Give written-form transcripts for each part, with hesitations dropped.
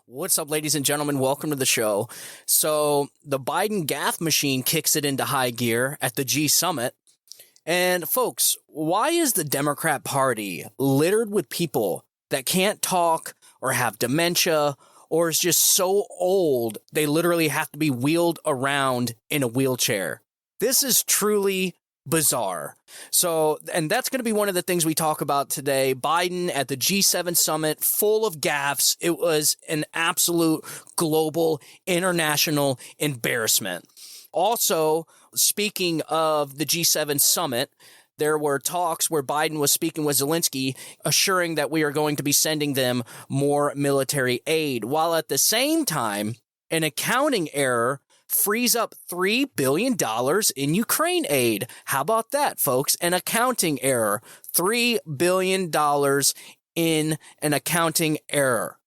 What's up, ladies and gentlemen? Welcome to the show. So the Biden gaffe machine kicks it into high gear at the G Summit. And folks, why is the Democrat Party littered with people that can't talk or have dementia or is just so old they literally have to be wheeled around in a wheelchair? This is truly bizarre. So, and that's going to be one of the things we talk about today. Biden at the G7 summit, full of gaffes. It was an absolute global, international embarrassment. Also, speaking of the G7 summit, there were talks where Biden was speaking with Zelensky, assuring that we are going to be sending them more military aid, while at the same time, an accounting error frees up $3 billion in Ukraine aid. How about that, folks? An accounting error. $3 billion in an accounting error.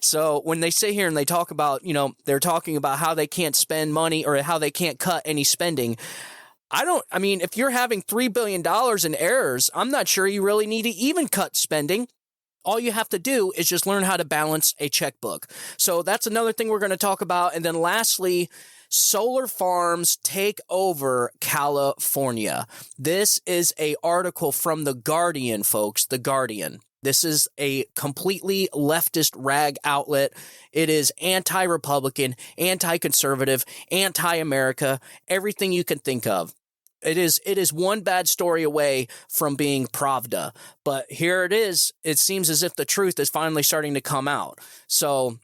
So when they sit here and they talk about, they're talking about how they can't spend money or how they can't cut any spending. If you're having $3 billion in errors, I'm not sure you really need to even cut spending. All you have to do is just learn how to balance a checkbook. So that's another thing we're going to talk about. And then lastly, solar farms take over California. This is an article from The Guardian, folks, The Guardian. This is a completely leftist rag outlet. It is anti-Republican, anti-conservative, anti-America, everything you can think of. It is one bad story away from being Pravda, but here it is. It seems as if the truth is finally starting to come out. So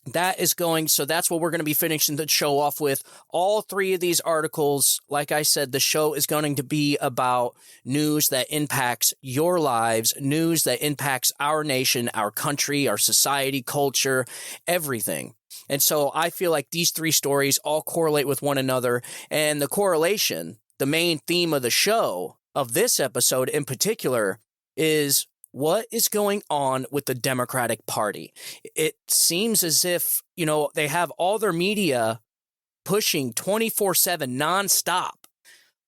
that's what we're going to be finishing the show off with. All three of these articles, like I said, the show is going to be about news that impacts your lives, news that impacts our nation, our country, our society, culture, everything. And so I feel like these three stories all correlate with one another, and the correlation, the main theme of the show, of this episode in particular, is what is going on with the Democratic Party. It seems as if, they have all their media pushing 24/7 nonstop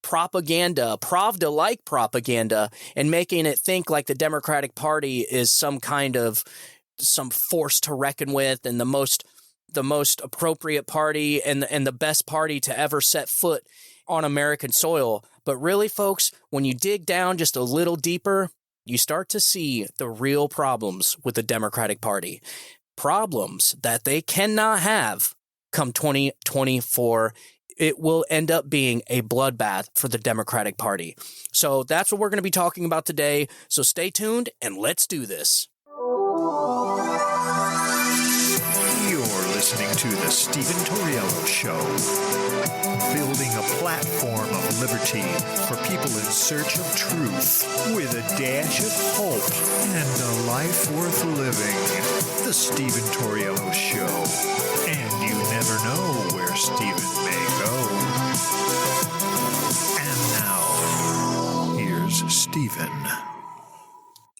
propaganda, Pravda-like propaganda, and making it think like the Democratic Party is some force to reckon with and the most appropriate party and the best party to ever set foot on American soil. But really, folks, when you dig down just a little deeper, you start to see the real problems with the Democratic Party. Problems that they cannot have come 2024. It will end up being a bloodbath for the Democratic Party. So that's what we're going to be talking about today. So stay tuned and let's do this. You're listening to The Stephen Torriello Show. Building a platform of liberty for people in search of truth with a dash of hope and a life worth living. The Stephen Torriello Show. And you never know where Stephen may go. And now, here's Stephen.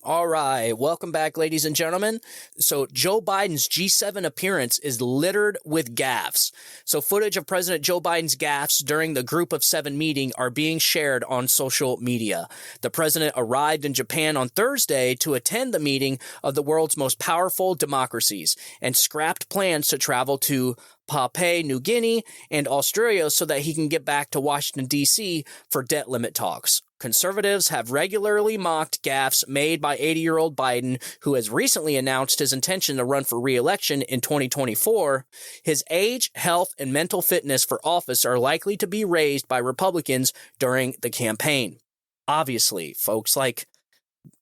All right. Welcome back, ladies and gentlemen. So Joe Biden's G7 appearance is littered with gaffes. So footage of President Joe Biden's gaffes during the Group of Seven meeting are being shared on social media. The president arrived in Japan on Thursday to attend the meeting of the world's most powerful democracies and scrapped plans to travel to Papua New Guinea and Australia so that he can get back to Washington, D.C. for debt limit talks. Conservatives have regularly mocked gaffes made by 80-year-old Biden, who has recently announced his intention to run for re-election in 2024. His age, health, and mental fitness for office are likely to be raised by Republicans during the campaign. Obviously, folks,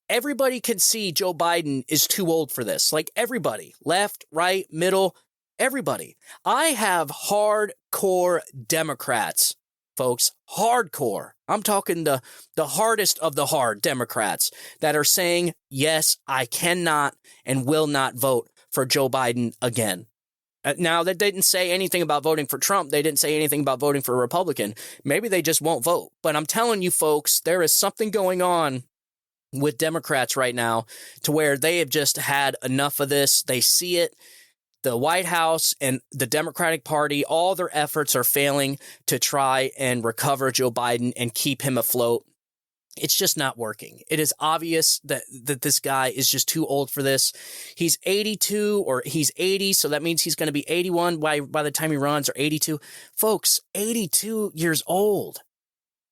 everybody can see Joe Biden is too old for this. Everybody, left, right, middle, everybody. I have hardcore Democrats, folks, hardcore. I'm talking the hardest of the hard Democrats that are saying, yes, I cannot and will not vote for Joe Biden again. Now, they didn't say anything about voting for Trump. They didn't say anything about voting for a Republican. Maybe they just won't vote. But I'm telling you, folks, there is something going on with Democrats right now to where they have just had enough of this. They see it. The White House and the Democratic Party, all their efforts are failing to try and recover Joe Biden and keep him afloat. It's just not working. It is obvious that this guy is just too old for this. He's 82 or he's 80, so that means he's going to be 81 by the time he runs, or 82. Folks, 82 years old.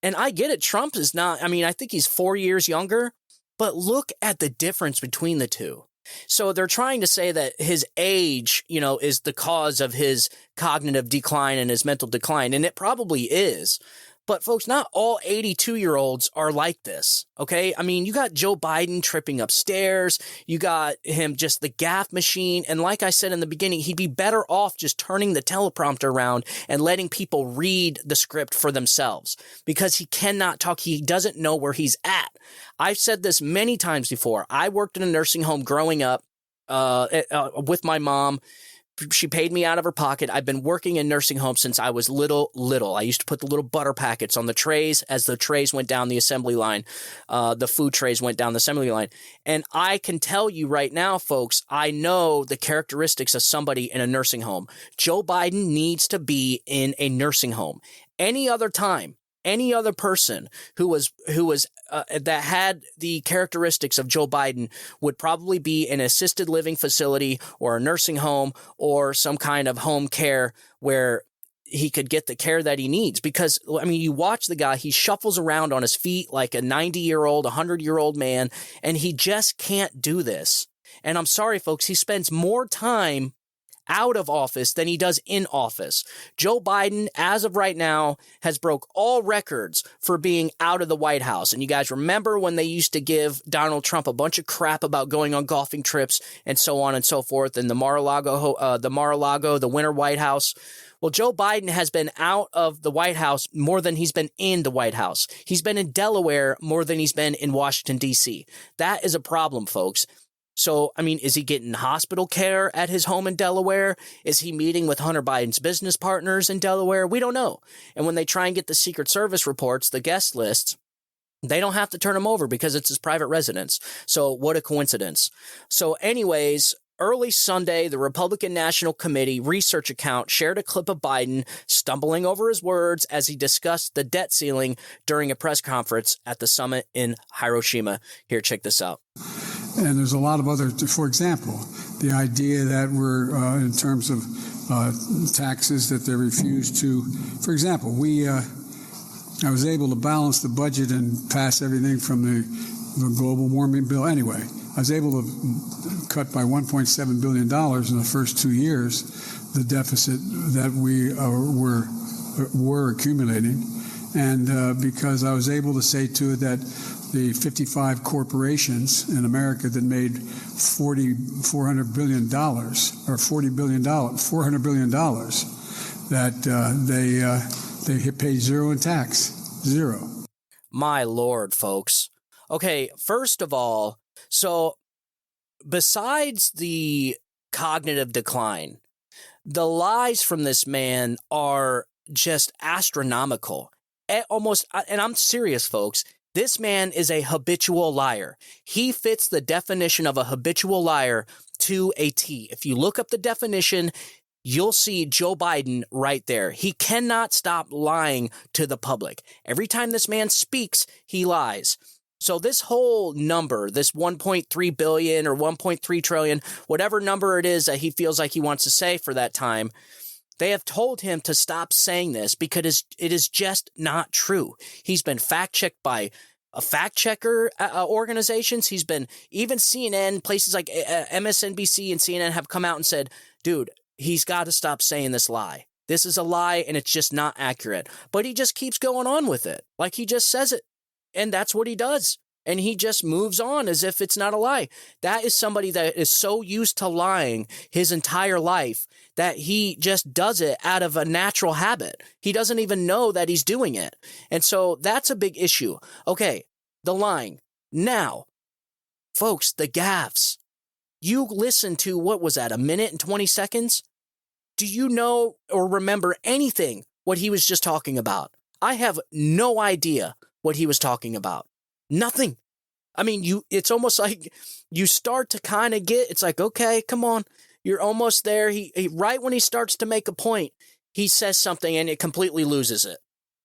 And I get it. Trump is not, I mean, I think he's 4 years younger, but look at the difference between the two. So they're trying to say that his age, is the cause of his cognitive decline and his mental decline, and it probably is. But folks, not all 82-year-olds are like this, okay? I mean, you got Joe Biden tripping upstairs. You got him just the gaffe machine. And like I said in the beginning, he'd be better off just turning the teleprompter around and letting people read the script for themselves, because he cannot talk. He doesn't know where he's at. I've said this many times before. I worked in a nursing home growing up with my mom. She paid me out of her pocket. I've been working in nursing homes since I was little. I used to put the little butter packets on the trays as the trays went down the assembly line. The food trays went down the assembly line. And I can tell you right now, folks, I know the characteristics of somebody in a nursing home. Joe Biden needs to be in a nursing home. Any other time, any other person who was that had the characteristics of Joe Biden would probably be in an assisted living facility or a nursing home or some kind of home care where he could get the care that he needs. Because, I mean, you watch the guy, he shuffles around on his feet like a 90-year-old, 100-year-old man, and he just can't do this. And I'm sorry, folks, he spends more time out of office than he does in office. Joe Biden, as of right now, has broke all records for being out of the White House. And you guys remember when they used to give Donald Trump a bunch of crap about going on golfing trips and so on and so forth, and the Mar-a-Lago, the Winter White House. Well, Joe Biden has been out of the White House more than he's been in the White House. He's been in Delaware more than he's been in Washington, D.C. That is a problem, folks. So, I mean, is he getting hospital care at his home in Delaware? Is he meeting with Hunter Biden's business partners in Delaware? We don't know. And when they try and get the Secret Service reports, the guest lists, they don't have to turn him over because it's his private residence. So what a coincidence. So anyways, early Sunday, the Republican National Committee research account shared a clip of Biden stumbling over his words as he discussed the debt ceiling during a press conference at the summit in Hiroshima. Here, check this out. And there's a lot of other, for example, the idea that we're, in terms of taxes, that they refuse to, for example, I was able to balance the budget and pass everything from the global warming bill. Anyway, I was able to cut by $1.7 billion in the first 2 years the deficit that we were accumulating. And because I was able to say to it that the 55 corporations in America that made $400 billion, or $400 billion, that they pay zero in tax. Zero. My Lord, folks. Okay, first of all, so besides the cognitive decline, the lies from this man are just astronomical. Almost, and I'm serious, folks. This man is a habitual liar. He fits the definition of a habitual liar to a T. If you look up the definition, you'll see Joe Biden right there. He cannot stop lying to the public. Every time this man speaks, he lies. So this whole number, this 1.3 billion or 1.3 trillion, whatever number it is that he feels like he wants to say for that time, they have told him to stop saying this because it is just not true. He's been fact-checked by fact checker organizations. He's been, even CNN, places like MSNBC and CNN have come out and said, dude, he's got to stop saying this lie. This is a lie and it's just not accurate. But he just keeps going on with it. Like he just says it. And that's what he does. And he just moves on as if it's not a lie. That is somebody that is so used to lying his entire life that he just does it out of a natural habit. He doesn't even know that he's doing it. And so that's a big issue. Okay, the lying. Now, folks, the gaffes. You listen to, what was that, 1 minute and 20 seconds? Do you know or remember anything what he was just talking about? I have no idea what he was talking about. Nothing. I mean, it's almost like you start to kind of get, it's like, okay, come on. You're almost there. He right when he starts to make a point, he says something and it completely loses it.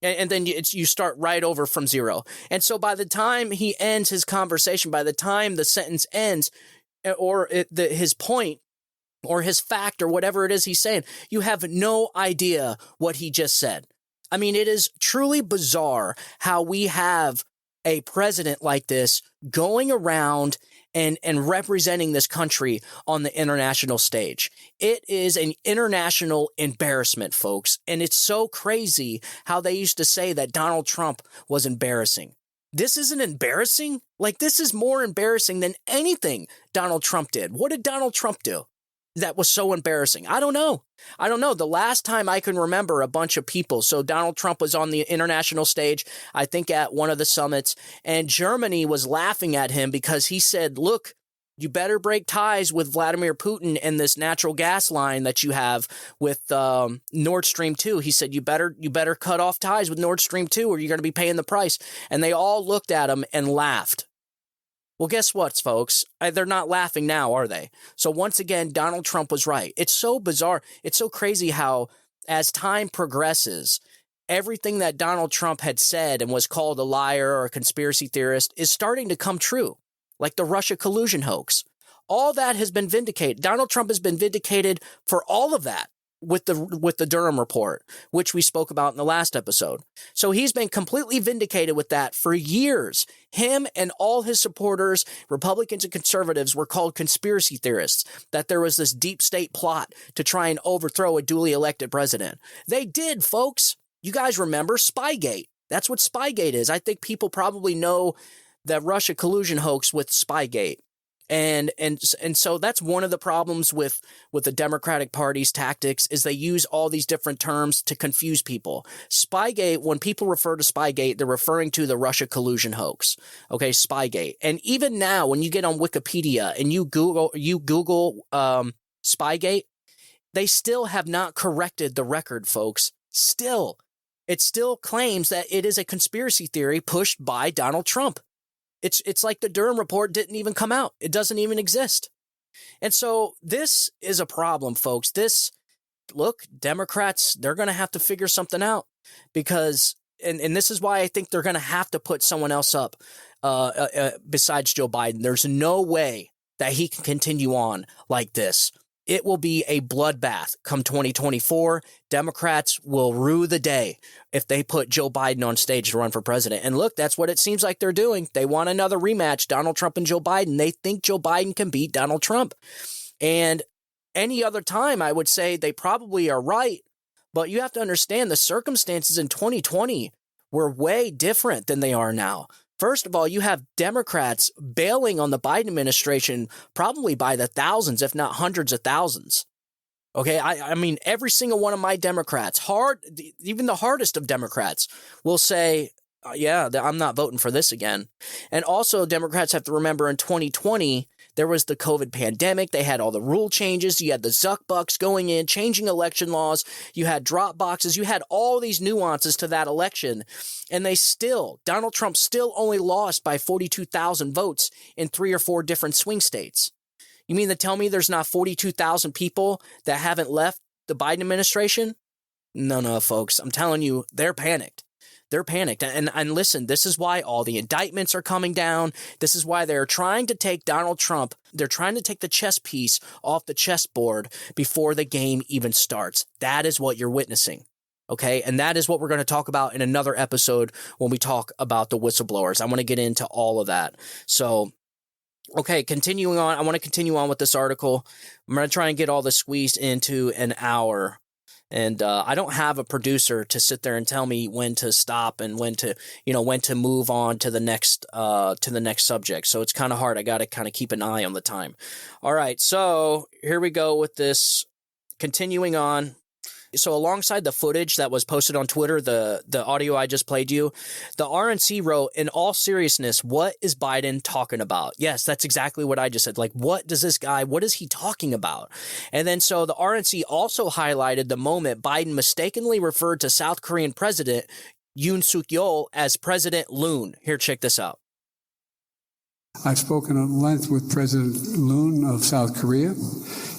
And then you start right over from zero. And so by the time he ends his conversation, by the time the sentence ends, or his point or his fact or whatever it is he's saying, you have no idea what he just said. I mean, it is truly bizarre how we have a president like this going around and representing this country on the international stage. It is an international embarrassment, folks. And it's so crazy how they used to say that Donald Trump was embarrassing. This isn't embarrassing. Like, this is more embarrassing than anything Donald Trump did. What did Donald Trump do that was so embarrassing? I don't know. The last time I can remember a bunch of people. So Donald Trump was on the international stage, I think at one of the summits, and Germany was laughing at him because he said, look, you better break ties with Vladimir Putin and this natural gas line that you have with Nord Stream 2. He said, you better cut off ties with Nord Stream 2 or you're going to be paying the price. And they all looked at him and laughed. Well, guess what, folks? They're not laughing now, are they? So once again, Donald Trump was right. It's so bizarre. It's so crazy how, as time progresses, everything that Donald Trump had said and was called a liar or a conspiracy theorist is starting to come true, like the Russia collusion hoax. All that has been vindicated. Donald Trump has been vindicated for all of that with the Durham report, which we spoke about in the last episode. So he's been completely vindicated with that for years. Him and all his supporters, Republicans and conservatives, were called conspiracy theorists, that there was this deep state plot to try and overthrow a duly elected president. They did, folks. You guys remember Spygate. That's what Spygate is. I think people probably know the Russia collusion hoax with Spygate. And so that's one of the problems with the Democratic Party's tactics is they use all these different terms to confuse people. Spygate, when people refer to Spygate, they're referring to the Russia collusion hoax. Okay, Spygate. And even now, when you get on Wikipedia and you Google Spygate, they still have not corrected the record, folks. It still claims that it is a conspiracy theory pushed by Donald Trump. It's like the Durham report didn't even come out. It doesn't even exist. And so this is a problem, folks. Democrats, they're going to have to figure something out because, and this is why I think they're going to have to put someone else up besides Joe Biden. There's no way that he can continue on like this. It will be a bloodbath come 2024. Democrats will rue the day if they put Joe Biden on stage to run for president. And look, that's what it seems like they're doing. They want another rematch, Donald Trump and Joe Biden. They think Joe Biden can beat Donald Trump. And any other time, I would say they probably are right. But you have to understand the circumstances in 2020 were way different than they are now. First of all, you have Democrats bailing on the Biden administration probably by the thousands, if not hundreds of thousands. Okay, I mean, every single one of my Democrats, even the hardest of Democrats, will say, I'm not voting for this again. And also, Democrats have to remember in 2020, there was the COVID pandemic. They had all the rule changes. You had the Zuck bucks going in, changing election laws. You had drop boxes. You had all these nuances to that election. And Donald Trump still only lost by 42,000 votes in 3 or 4 different swing states. You mean to tell me there's not 42,000 people that haven't left the Biden administration? No, folks. I'm telling you, they're panicked. They're panicked. And listen, this is why all the indictments are coming down. This is why they're trying to take Donald Trump. They're trying to take the chess piece off the chessboard before the game even starts. That is what you're witnessing. Okay. And that is what we're going to talk about in another episode when we talk about the whistleblowers. I want to get into all of that. So, okay, continuing on. I want to continue on with this article. I'm going to try and get all this squeezed into an hour. And I don't have a producer to sit there and tell me when to stop and when to move on to the next subject. So it's kind of hard. I got to kind of keep an eye on the time. All right. So here we go with this. Continuing on. So alongside the footage that was posted on Twitter, the audio I just played you, the RNC wrote, in all seriousness, what is Biden talking about? Yes, that's exactly what I just said. Like, what is he talking about? And then so the RNC also highlighted the moment Biden mistakenly referred to South Korean President Yoon Suk Yeol as President Loon. Here, check this out. I've spoken at length with President Loon of South Korea.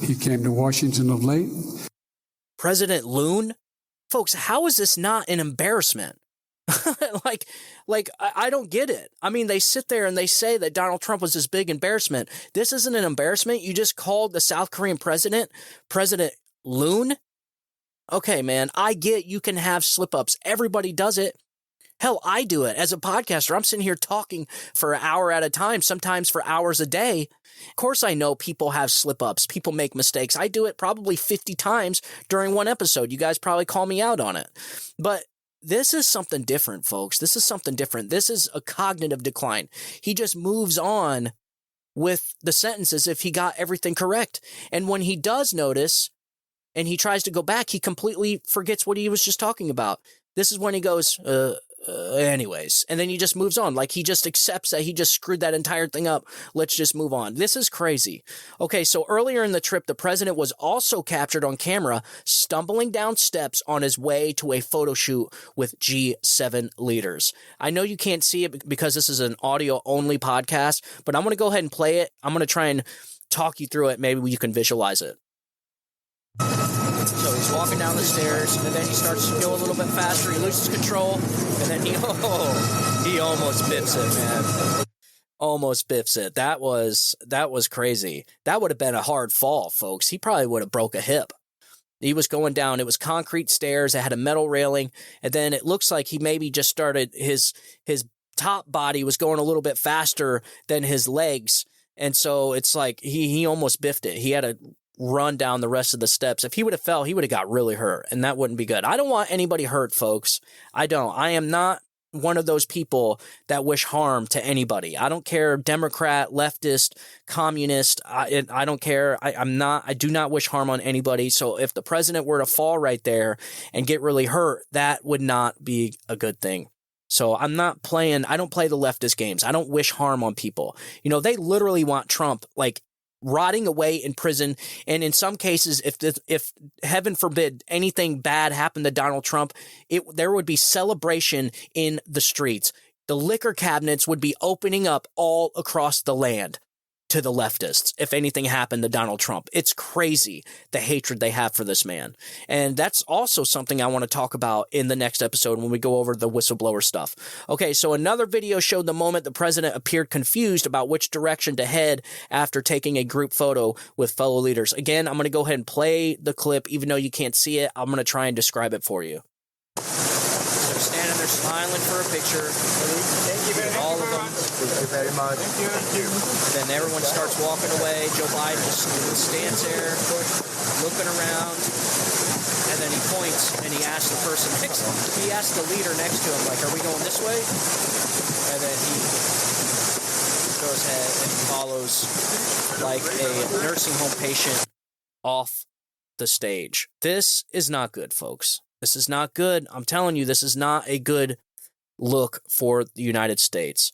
He came to Washington of late. President Loon? Folks, how is this not an embarrassment? I don't get it. I mean, they sit there and they say that Donald Trump was this big embarrassment. This isn't an embarrassment. You just called the South Korean President Loon. Okay, man, I get you can have slip-ups. Everybody does it. Hell, I do it as a podcaster. I'm sitting here talking for an hour at a time, sometimes for hours a day. Of course, I know people have slip-ups. People make mistakes. I do it probably 50 times during one episode. You guys probably call me out on it. But this is something different, folks. This is something different. This is a cognitive decline. He just moves on with the sentences if he got everything correct. And when he does notice and he tries to go back, he completely forgets what he was just talking about. This is when he goes, anyways, and then he just moves on. Like he just accepts that he just screwed that entire thing up. Let's just move on. This is crazy. Okay, so earlier in the trip, the president was also captured on camera stumbling down steps on his way to a photo shoot with G7 leaders. I know you can't see it because this is an audio-only podcast, but I'm going to go ahead and play it. I'm going to try and talk you through it. Maybe you can visualize it. So he's walking down the stairs, and then he starts to go a little bit faster. He loses control, and then he almost biffs it, man. Almost biffs it. That was crazy. That would have been a hard fall, folks. He probably would have broke a hip. He was going down. It was concrete stairs. It had a metal railing, and then it looks like he maybe just started his top body was going a little bit faster than his legs, and so it's like he almost biffed it. He had a run down the rest of the steps. If he would have fell, he would have got really hurt, and that wouldn't be good. I don't want anybody hurt, folks. I don't. I am not one of those people that wish harm to anybody. I don't care, Democrat, leftist, communist. I don't care. I do not wish harm on anybody. So if the president were to fall right there and get really hurt, that would not be a good thing. So I don't play the leftist games. I don't wish harm on people. You know, they literally want Trump like rotting away in prison. And in some cases, if heaven forbid anything bad happened to Donald Trump, there would be celebration in the streets. The liquor cabinets would be opening up all across the land to the leftists if anything happened to Donald Trump. It's crazy, the hatred they have for this man. And that's also something I want to talk about in the next episode when we go over the whistleblower stuff. Okay, so another video showed the moment the president appeared confused about which direction to head after taking a group photo with fellow leaders. Again, I'm going to go ahead and play the clip, even though you can't see it. I'm going to try and describe it for you. They're standing there smiling for a picture. Thank you very much. All of them. Thank you very much. Thank you. Then everyone starts walking away. Joe Biden just stands there, looking around, and then he points and he asks the person he asks the leader next to him, like, "Are we going this way?" And then he goes ahead and follows like a nursing home patient off the stage. This is not good, folks. This is not good. I'm telling you, this is not a good look for the United States.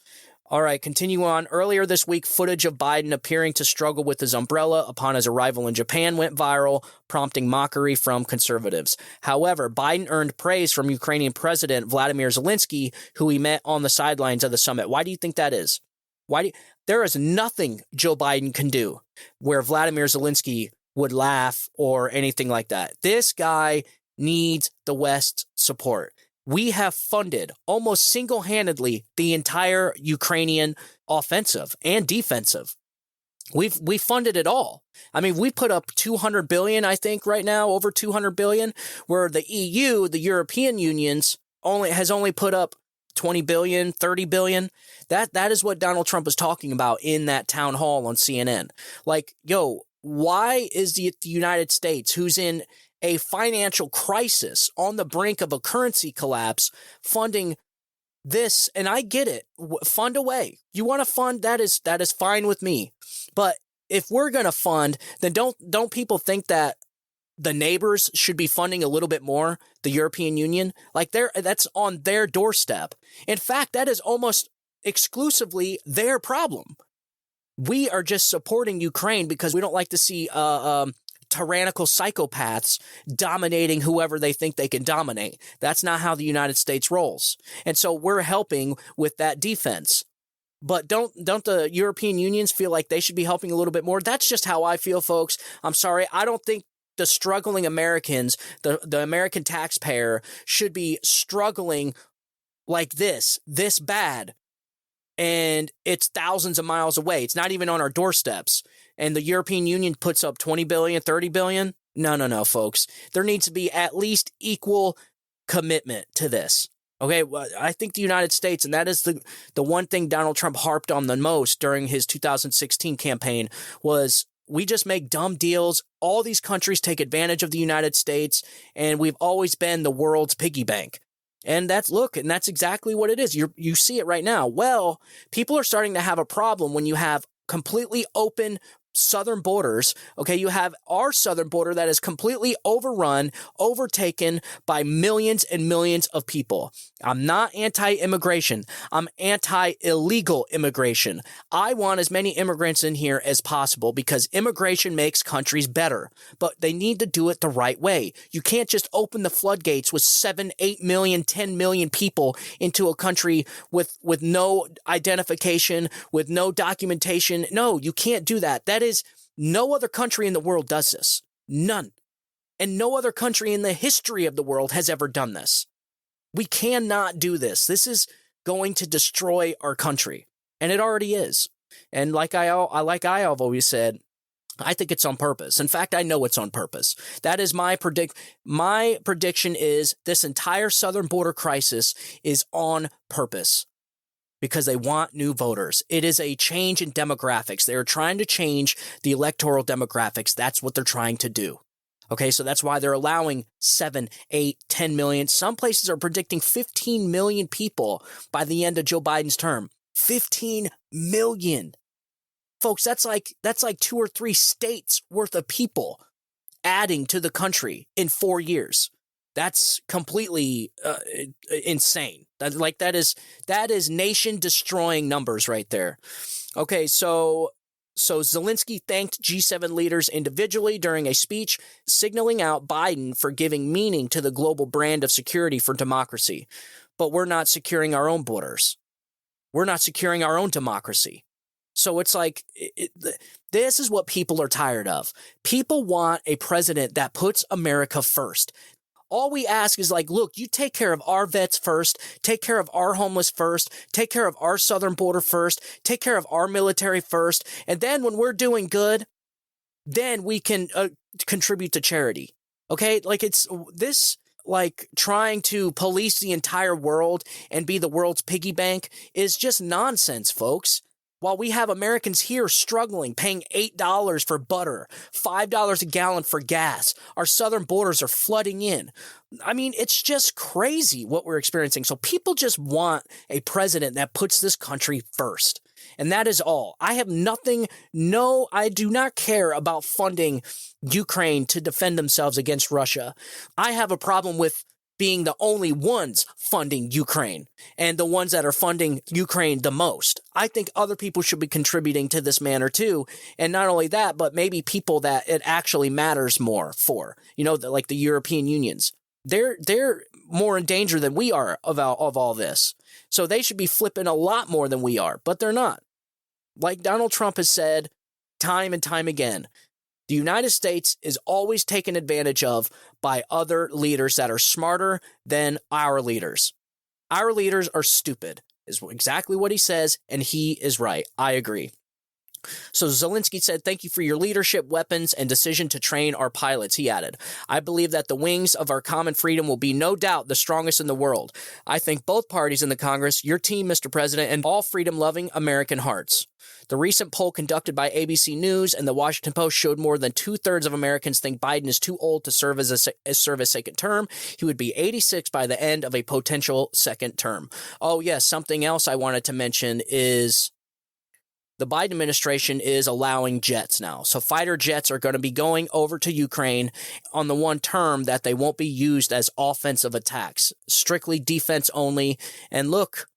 All right, continue on. Earlier this week, footage of Biden appearing to struggle with his umbrella upon his arrival in Japan went viral, prompting mockery from conservatives. However, Biden earned praise from Ukrainian President Vladimir Zelensky, who he met on the sidelines of the summit. Why do you think that is? There is nothing Joe Biden can do where Vladimir Zelensky would laugh or anything like that. This guy needs the West's support. We have funded almost single-handedly the entire Ukrainian offensive and defensive. We've funded it all. I mean, we put up $200 billion, I think, right now, over $200 billion, where the EU, the European Unions, has only put up $20 billion, $30 billion. That is what Donald Trump was talking about in that town hall on CNN. Like, yo, why is the United States, who's in a financial crisis on the brink of a currency collapse, funding this? And I get it. Fund away. You want to fund? That is fine with me. But if we're going to fund, then don't people think that the neighbors should be funding a little bit more? The European Union, like that's on their doorstep. In fact, that is almost exclusively their problem. We are just supporting Ukraine because we don't like to see tyrannical psychopaths dominating whoever they think they can dominate. That's not how the United States rolls. And so we're helping with that defense. But don't the European unions feel like they should be helping a little bit more? That's just how I feel, folks. I'm sorry. I don't think the struggling Americans, the American taxpayer, should be struggling like this bad, and it's thousands of miles away. It's not even on our doorsteps. And the European Union puts up 20 billion, 30 billion. No, folks. There needs to be at least equal commitment to this. Okay, well, I think the United States, and that is the one thing Donald Trump harped on the most during his 2016 campaign, was we just make dumb deals. All these countries take advantage of the United States, and we've always been the world's piggy bank. And that's exactly what it is. You see it right now. Well, people are starting to have a problem when you have completely open southern borders. Okay, you have our southern border that is completely overrun, overtaken by millions and millions of people. I'm not anti-immigration. I'm anti-illegal immigration. I want as many immigrants in here as possible because immigration makes countries better, but they need to do it the right way. You can't just open the floodgates with 7, 8 million, 10 million people into a country with no identification, with no documentation. No, you can't do that. No other country in the world does this. None. And no other country in the history of the world has ever done this. We cannot do this. This is going to destroy our country. And it already is. And like I have always said, I think it's on purpose. In fact, I know it's on purpose. That is my prediction is this entire southern border crisis is on purpose. Because they want new voters. It is a change in demographics. They're trying to change the electoral demographics. That's what they're trying to do. Okay, so that's why they're allowing 7, 8, 10 million. Some places are predicting 15 million people by the end of Joe Biden's term. 15 million. Folks, that's like 2 or 3 states worth of people adding to the country in 4 years. That's completely insane. That is nation-destroying numbers right there. Okay, so Zelensky thanked G7 leaders individually during a speech, signaling out Biden for giving meaning to the global brand of security for democracy. But we're not securing our own borders. We're not securing our own democracy. So it's like this is what people are tired of. People want a president that puts America first. All we ask is like, look, you take care of our vets first, take care of our homeless first, take care of our southern border first, take care of our military first, and then when we're doing good, then we can contribute to charity. Okay? Like it's this, like trying to police the entire world and be the world's piggy bank is just nonsense, folks. While we have Americans here struggling, paying $8 for butter, $5 a gallon for gas, our southern borders are flooding in. I mean, it's just crazy what we're experiencing. So people just want a president that puts this country first. And that is all. I do not care about funding Ukraine to defend themselves against Russia. I have a problem with being the only ones funding Ukraine and the ones that are funding Ukraine the most. I think other people should be contributing to this manner too. And not only that, but maybe people that it actually matters more for, like the European Unions. They're more in danger than we are of all this. So they should be flipping a lot more than we are, but they're not. Like Donald Trump has said time and time again, the United States is always taken advantage of by other leaders that are smarter than our leaders. Our leaders are stupid, is exactly what he says, and he is right. I agree. So Zelensky said, "Thank you for your leadership, weapons, and decision to train our pilots." He added, "I believe that the wings of our common freedom will be no doubt the strongest in the world. I thank both parties in the Congress, your team, Mr. President, and all freedom-loving American hearts." The recent poll conducted by ABC News and the Washington Post showed more than 2/3 of Americans think Biden is too old to serve as a second term. He would be 86 by the end of a potential second term. Oh, yes, something else I wanted to mention is the Biden administration is allowing jets now. So fighter jets are going to be going over to Ukraine on the one term that they won't be used as offensive attacks, strictly defense only. And look,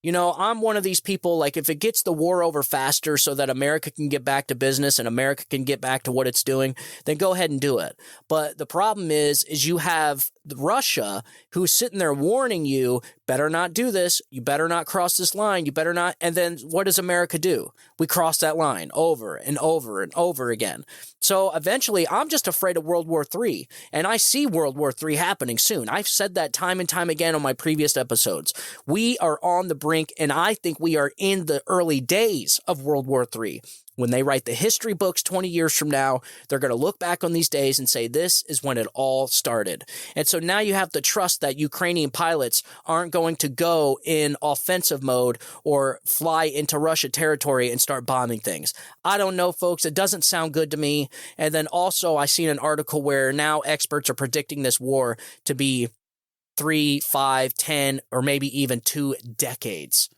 I'm one of these people, like if it gets the war over faster so that America can get back to business and America can get back to what it's doing, then go ahead and do it. But the problem is you have Russia who's sitting there warning you better not do this. You better not cross this line. You better not. And then what does America do? We cross that line over and over and over again. So eventually, I'm just afraid of World War III, and I see World War III happening soon. I've said that time and time again on my previous episodes. We are on the brink, and I think we are in the early days of World War III. When they write the history books 20 years from now, they're going to look back on these days and say, this is when it all started. And so now you have to trust that Ukrainian pilots aren't going to go in offensive mode or fly into Russia territory and start bombing things. I don't know, folks. It doesn't sound good to me. And then also I seen an article where now experts are predicting this war to be 3, 5, 10, or maybe even 2 decades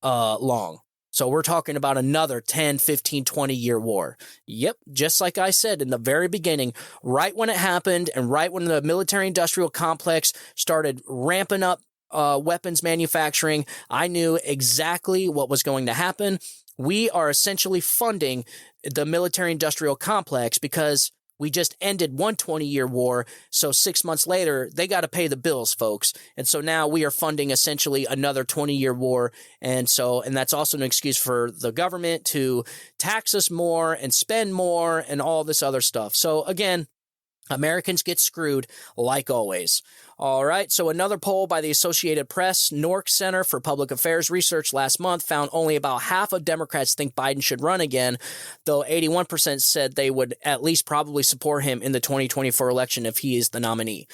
long. So we're talking about another 10, 15, 20-year war. Yep, just like I said in the very beginning, right when it happened and right when the military-industrial complex started ramping up weapons manufacturing, I knew exactly what was going to happen. We are essentially funding the military-industrial complex because we just ended one 20-year war, so 6 months later, they got to pay the bills, folks. And so now we are funding essentially another 20-year war, and that's also an excuse for the government to tax us more and spend more and all this other stuff. So again, Americans get screwed like always. All right, so another poll by the Associated Press, Nork Center for Public Affairs Research last month found only about half of Democrats think Biden should run again, though 81% said they would at least probably support him in the 2024 election if he is the nominee.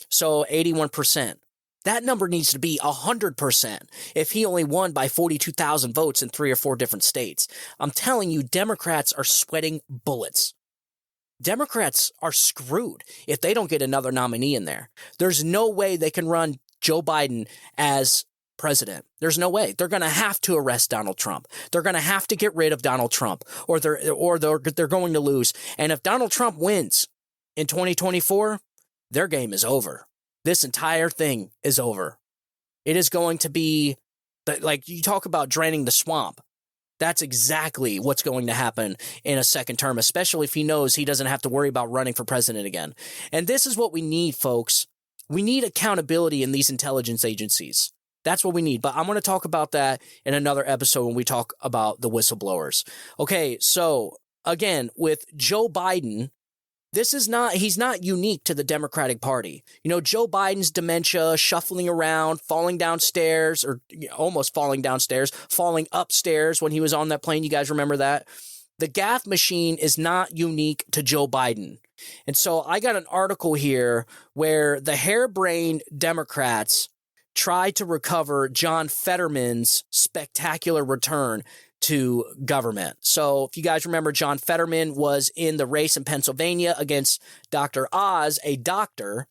So 81%. That number needs to be 100% if he only won by 42,000 votes in 3 or 4 different states. I'm telling you, Democrats are sweating bullets. Democrats are screwed if they don't get another nominee in there. There's no way they can run Joe Biden as president. There's no way. They're going to have to arrest Donald Trump. They're going to have to get rid of Donald Trump, or they're going to lose. And if Donald Trump wins in 2024, their game is over. This entire thing is over. It is going to be like you talk about draining the swamp. That's exactly what's going to happen in a second term, especially if he knows he doesn't have to worry about running for president again. And this is what we need, folks. We need accountability in these intelligence agencies. That's what we need. But I'm going to talk about that in another episode when we talk about the whistleblowers. Okay, so again, with Joe Biden, he's not unique to the Democratic Party. You know, Joe Biden's dementia, shuffling around, falling downstairs, or almost falling downstairs, falling upstairs when he was on that plane. You guys remember that? The Gaffe machine is not unique to Joe Biden. And so I got an article here where the harebrained Democrats tried to recover John Fetterman's spectacular return to government. So if you guys remember, John Fetterman was in the race in Pennsylvania against Dr. Oz, a doctor,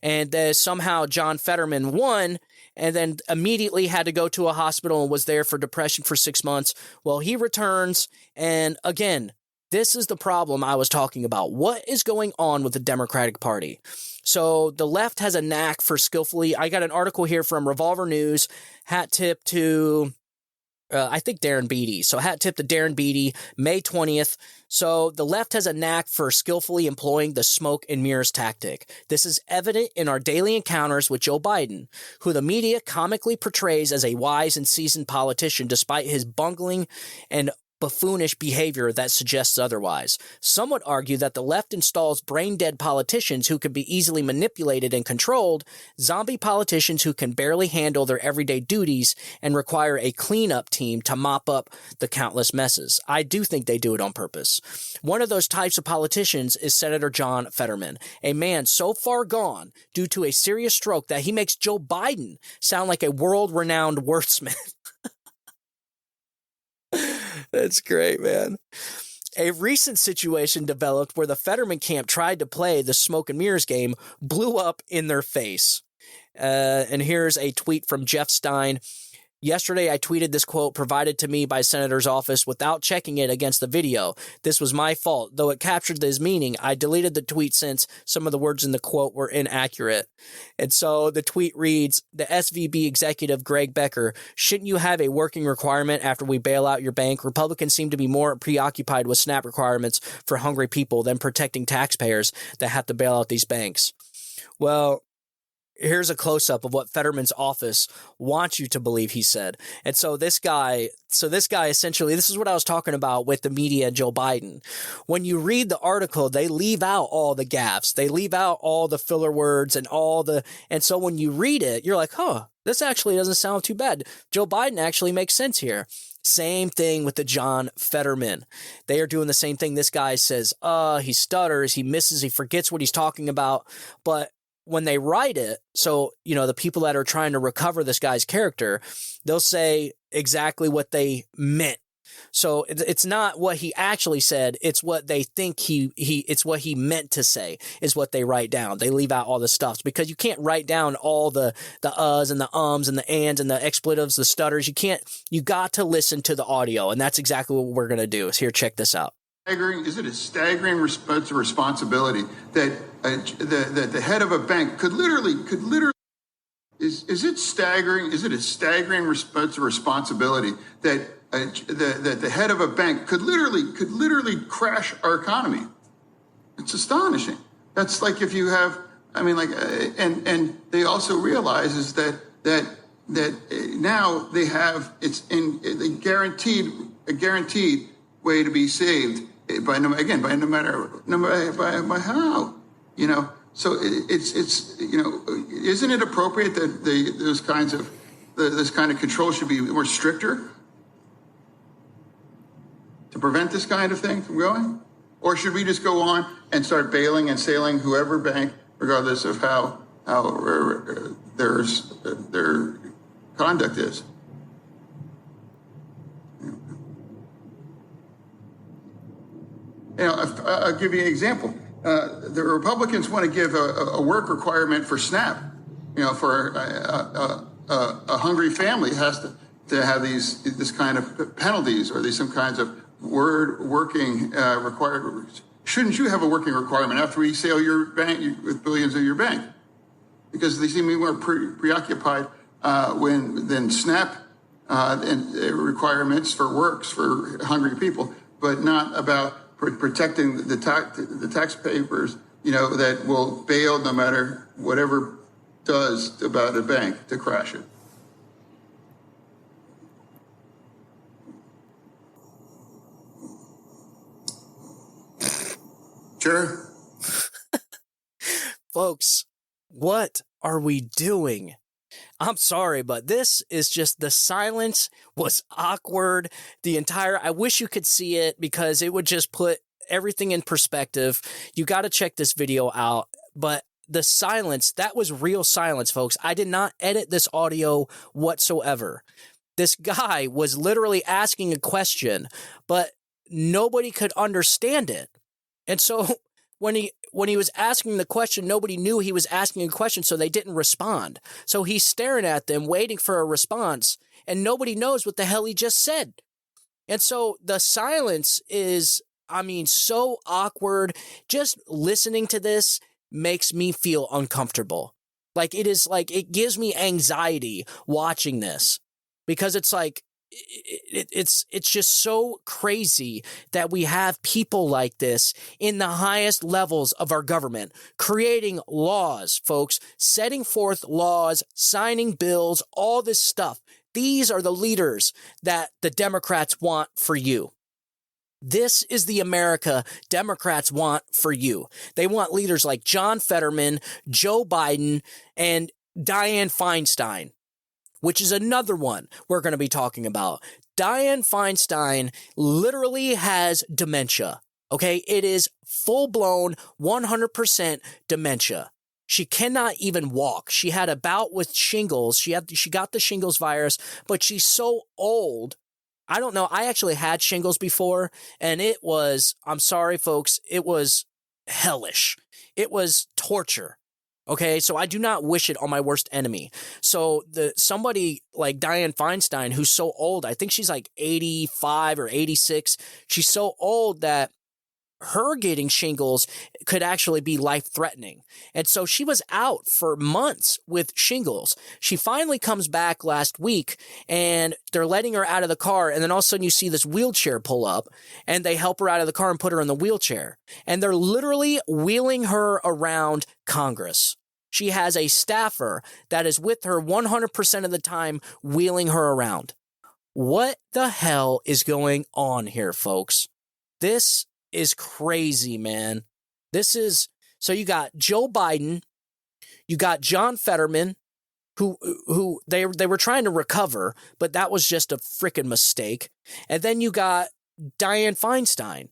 and somehow John Fetterman won and then immediately had to go to a hospital and was there for depression for 6 months. Well, he returns, and again, this is the problem I was talking about. What is going on with the Democratic Party? So the left has a knack for skillfully. I got an article here from Revolver News, hat tip to I think Darren Beattie. So hat tip to Darren Beattie, May 20th. So the left has a knack for skillfully employing the smoke and mirrors tactic. This is evident in our daily encounters with Joe Biden, who the media comically portrays as a wise and seasoned politician despite his bungling and buffoonish behavior that suggests otherwise. Some would argue that the left installs brain-dead politicians who can be easily manipulated and controlled, zombie politicians who can barely handle their everyday duties and require a cleanup team to mop up the countless messes. I do think they do it on purpose. One of those types of politicians is Senator John Fetterman, a man so far gone due to a serious stroke that he makes Joe Biden sound like a world-renowned wordsmith. That's great, man. A recent situation developed where the Fetterman camp tried to play the smoke and mirrors game, blew up in their face. And here's a tweet from Jeff Stein. Yesterday, I tweeted this quote provided to me by Senator's office without checking it against the video. This was my fault. Though it captured his meaning, I deleted the tweet since some of the words in the quote were inaccurate. And so the tweet reads, the SVB executive Greg Becker, shouldn't you have a working requirement after we bail out your bank? Republicans seem to be more preoccupied with SNAP requirements for hungry people than protecting taxpayers that have to bail out these banks. Well, here's a close-up of what Fetterman's office wants you to believe he said. And so this guy essentially, this is what I was talking about with the media and Joe Biden. When you read the article, they leave out all the gaffes. They leave out all the filler words and so when you read it, you're like, this actually doesn't sound too bad. Joe Biden actually makes sense here. Same thing with the John Fetterman. They are doing the same thing. This guy says, he stutters, he misses, he forgets what he's talking about. But when they write it, so, the people that are trying to recover this guy's character, they'll say exactly what they meant. So it's not what he actually said. It's what they think it's what he meant to say is what they write down. They leave out all the stuff because you can't write down all the uhs and the ums and the ands and the expletives, the stutters. You got to listen to the audio. And that's exactly what we're going to do. Here, check this out. Is it a staggering responsibility that the head of a bank could literally is it staggering? Is it a staggering responsibility that the head of a bank could literally crash our economy? It's astonishing. That's like if you have, and they also realize is that now they have a guaranteed way to be saved by no matter how, So it's isn't it appropriate that this kind of control should be more stricter to prevent this kind of thing from going? Or should we just go on and start bailing and sailing whoever bank, regardless of how their conduct is? I'll give you an example. The Republicans want to give a work requirement for SNAP. For a hungry family has to have this kind of penalties or some kinds of working required. Shouldn't you have a working requirement after we sail your bank with billions of your bank? Because they seem to be more preoccupied than SNAP and requirements for works for hungry people, but not about protecting the taxpayers, that will bail no matter whatever does about a bank to crash it. Sure. Folks, what are we doing? I'm sorry, but this is just, the silence was awkward. I wish you could see it because it would just put everything in perspective. You got to check this video out. But the silence, that was real silence, folks. I did not edit this audio whatsoever. This guy was literally asking a question, but nobody could understand it. And so when he was asking the question, nobody knew he was asking a question, so they didn't respond. So he's staring at them, waiting for a response, and nobody knows what the hell he just said. And so the silence is, so awkward. Just listening to this makes me feel uncomfortable. It gives me anxiety watching this because it's like, it's just so crazy that we have people like this in the highest levels of our government creating laws, folks, setting forth laws, signing bills, all this stuff. These are the leaders that the Democrats want for you. This is the America Democrats want for you. They want leaders like John Fetterman, Joe Biden, and Dianne Feinstein, which is another one we're going to be talking about. Dianne Feinstein literally has dementia, okay? It is full-blown 100% dementia. She cannot even walk. She had a bout with shingles. She got the shingles virus, but she's so old. I don't know. I actually had shingles before, and it was, I'm sorry, folks, it was hellish. It was torture. Okay, so I do not wish it on my worst enemy. So somebody like Dianne Feinstein, who's so old, I think she's like 85 or 86. She's so old that her getting shingles could actually be life-threatening. And so she was out for months with shingles. She finally comes back last week, and they're letting her out of the car, and then all of a sudden you see this wheelchair pull up, and they help her out of the car and put her in the wheelchair. And they're literally wheeling her around Congress. she has a staffer that is with her 100% of the time, wheeling her around. What the hell is going on here, folks? This is crazy, man. So you got Joe Biden, you got John Fetterman, who they were trying to recover, but that was just a freaking mistake. And then you got Dianne Feinstein,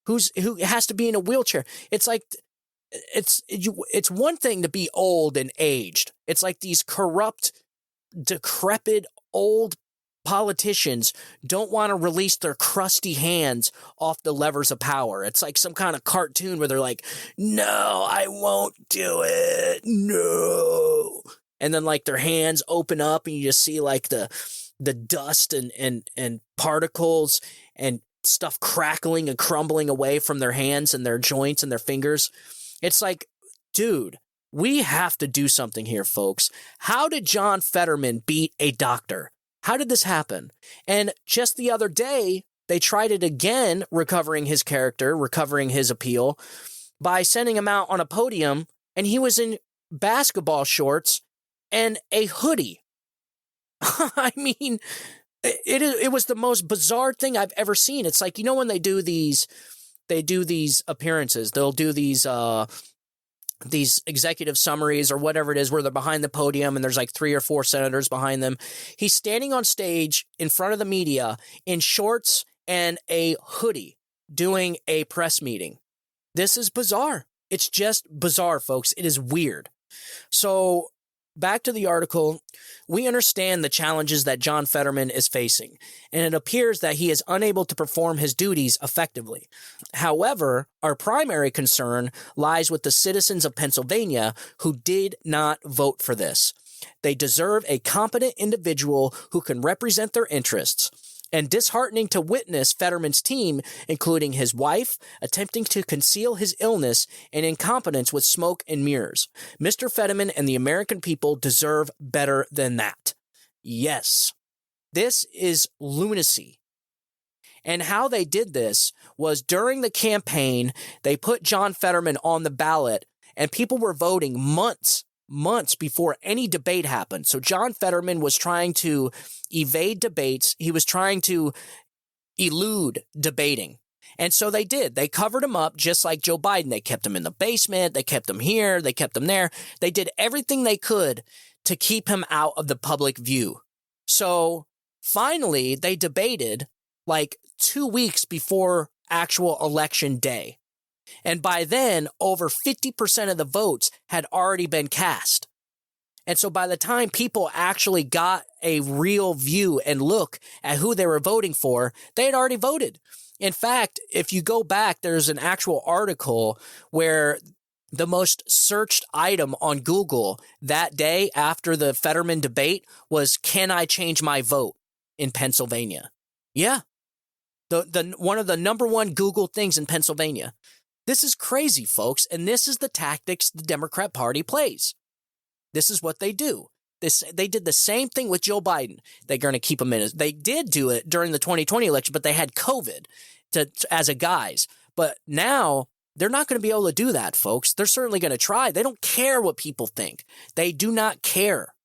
who has to be in a wheelchair. It's like it's one thing to be old and aged. It's like these corrupt, decrepit old politicians don't want to release their crusty hands off the levers of power. It's like some kind of cartoon where they're like, no, I won't do it. No. And then like their hands open up and you just see like the dust and particles and stuff crackling and crumbling away from their hands and their joints and their fingers. It's like, dude, we have to do something here, folks. How did John Fetterman beat a doctor? How did this happen? And just the other day, they tried it again, recovering his character, recovering his appeal, by sending him out on a podium, and he was in basketball shorts and a hoodie. I mean, it was the most bizarre thing I've ever seen. It's like, you know, when they do these appearances, they'll do these executive summaries or whatever it is where they're behind the podium and there's like 3 or 4 senators behind them. He's standing on stage in front of the media in shorts and a hoodie doing a press meeting. This is bizarre. It's just bizarre, folks. It is weird. So back to the article, we understand the challenges that John Fetterman is facing, and it appears that he is unable to perform his duties effectively. However, our primary concern lies with the citizens of Pennsylvania who did not vote for this. They deserve a competent individual who can represent their interests. And disheartening to witness Fetterman's team, including his wife, attempting to conceal his illness and incompetence with smoke and mirrors. Mr. Fetterman and the American people deserve better than that. Yes, this is lunacy. And how they did this was during the campaign, they put John Fetterman on the ballot, and people were voting months before any debate happened. So John Fetterman was trying to evade debates. He was trying to elude debating. And so they did. They covered him up just like Joe Biden. They kept him in the basement. They kept him here. They kept him there. They did everything they could to keep him out of the public view. So finally, they debated like 2 weeks before actual election day. And by then, over 50% of the votes had already been cast. And so by the time people actually got a real view and look at who they were voting for, they had already voted. In fact, if you go back, there's an actual article where the most searched item on Google that day after the Fetterman debate was, "Can I change my vote in Pennsylvania?" Yeah. The one of the number one Google things in Pennsylvania. This is crazy, folks, and this is the tactics the Democrat Party plays. This is what they do. They did the same thing with Joe Biden. They're going to keep him in. They did do it during the 2020 election, but they had COVID as a guise. But now they're not going to be able to do that, folks. They're certainly going to try. They don't care what people think. They do not care.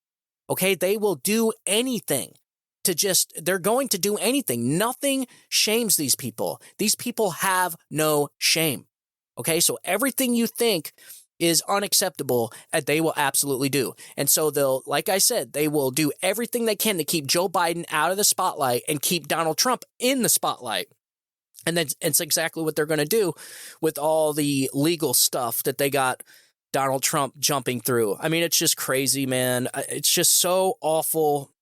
Okay? They will do anything. They're going to do anything. Nothing shames these people. These people have no shame. Okay, so everything you think is unacceptable, they will absolutely do. And so like I said, they will do everything they can to keep Joe Biden out of the spotlight and keep Donald Trump in the spotlight. And then it's exactly what they're going to do with all the legal stuff that they got Donald Trump jumping through. I mean, it's just crazy, man. It's just so awful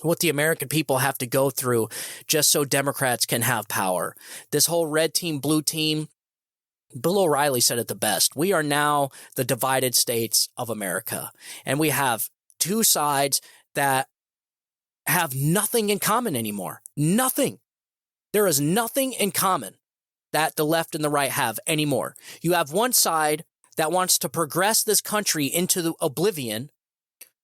what the American people have to go through just so Democrats can have power. This whole red team, blue team, Bill O'Reilly said it the best. We are now the divided states of America, and we have two sides that have nothing in common anymore. Nothing. There is nothing in common that the left and the right have anymore. You have one side that wants to progress this country into the oblivion,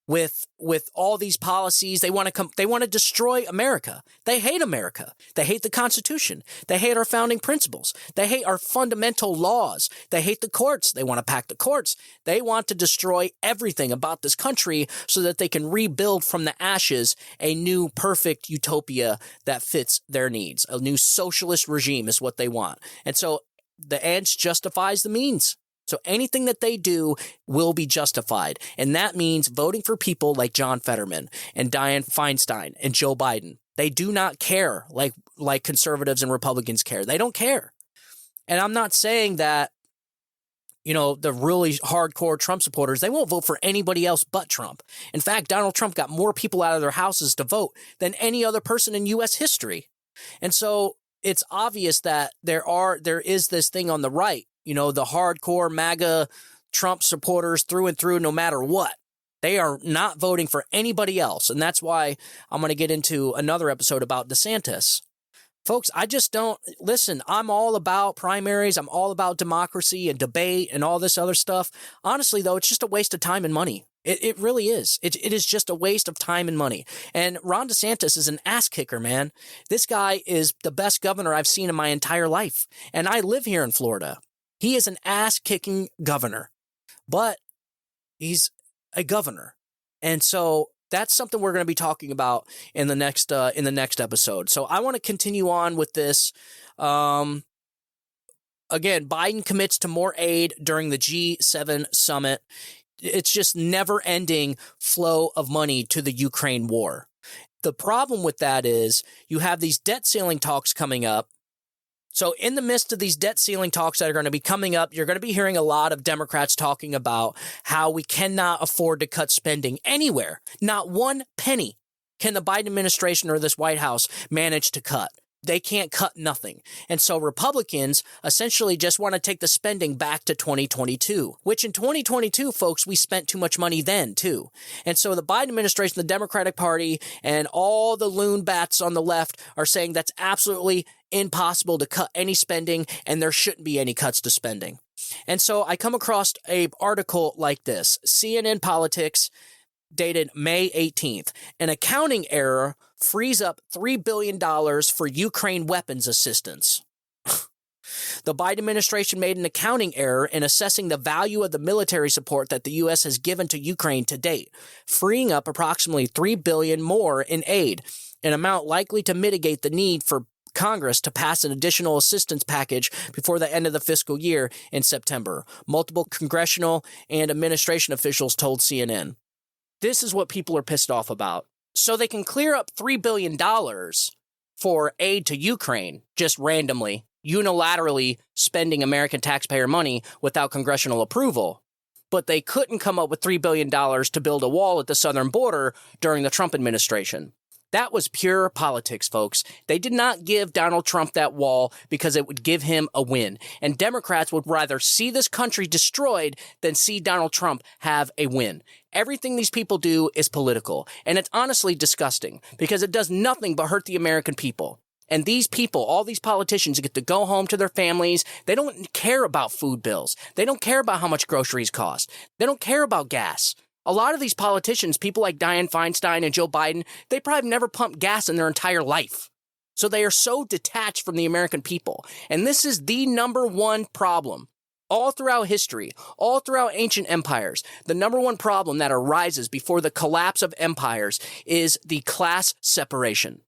with all these policies. They want to destroy America. They hate America. They hate the Constitution. They hate our founding principles. They hate our fundamental laws. They hate the courts. They want to pack the courts. They want to destroy everything about this country so that they can rebuild from the ashes a new perfect utopia that fits their needs. A new socialist regime is what they want. And so the ends justifies the means. So anything that they do will be justified. And that means voting for people like John Fetterman and Dianne Feinstein and Joe Biden. They do not care like conservatives and Republicans care. They don't care. And I'm not saying that, the really hardcore Trump supporters, they won't vote for anybody else but Trump. In fact, Donald Trump got more people out of their houses to vote than any other person in U.S. history. And so it's obvious that there is this thing on the right. The hardcore MAGA Trump supporters through and through, no matter what. They are not voting for anybody else. And that's why I'm going to get into another episode about DeSantis. Folks, I just don't listen. I'm all about primaries. I'm all about democracy and debate and all this other stuff. Honestly, though, it's just a waste of time and money. It really is. It is just a waste of time and money. And Ron DeSantis is an ass kicker, man. This guy is the best governor I've seen in my entire life. And I live here in Florida. He is an ass-kicking governor, but he's a governor. And so that's something we're going to be talking about in the next episode. So I want to continue on with this. Again, Biden commits to more aid during the G7 summit. It's just never-ending flow of money to the Ukraine war. The problem with that is you have these debt ceiling talks coming up. So in the midst of these debt ceiling talks that are going to be coming up, you're going to be hearing a lot of Democrats talking about how we cannot afford to cut spending anywhere. Not one penny can the Biden administration or this White House manage to cut. They can't cut nothing. And so Republicans essentially just want to take the spending back to 2022, which in 2022, folks, we spent too much money then, too. And so the Biden administration, the Democratic Party, and all the loon bats on the left are saying that's absolutely impossible to cut any spending, and there shouldn't be any cuts to spending. And so I come across an article like this, CNN Politics, dated May 18th. An accounting error frees up $3 billion for Ukraine weapons assistance. The Biden administration made an accounting error in assessing the value of the military support that the U.S. has given to Ukraine to date, freeing up approximately $3 billion more in aid, an amount likely to mitigate the need for Congress to pass an additional assistance package before the end of the fiscal year in September. Multiple congressional and administration officials told CNN. This is what people are pissed off about. So they can clear up $3 billion for aid to Ukraine just randomly, unilaterally spending American taxpayer money without congressional approval. But they couldn't come up with $3 billion to build a wall at the southern border during the Trump administration. That was pure politics, folks. They did not give Donald Trump that wall because it would give him a win. And Democrats would rather see this country destroyed than see Donald Trump have a win. Everything these people do is political. And it's honestly disgusting because it does nothing but hurt the American people. And these people, all these politicians, get to go home to their families. They don't care about food bills. They don't care about how much groceries cost. They don't care about gas. A lot of these politicians, people like Dianne Feinstein and Joe Biden, they probably never pumped gas in their entire life. So they are so detached from the American people. And this is the number one problem. All throughout history, all throughout ancient empires, the number one problem that arises before the collapse of empires is the class separation.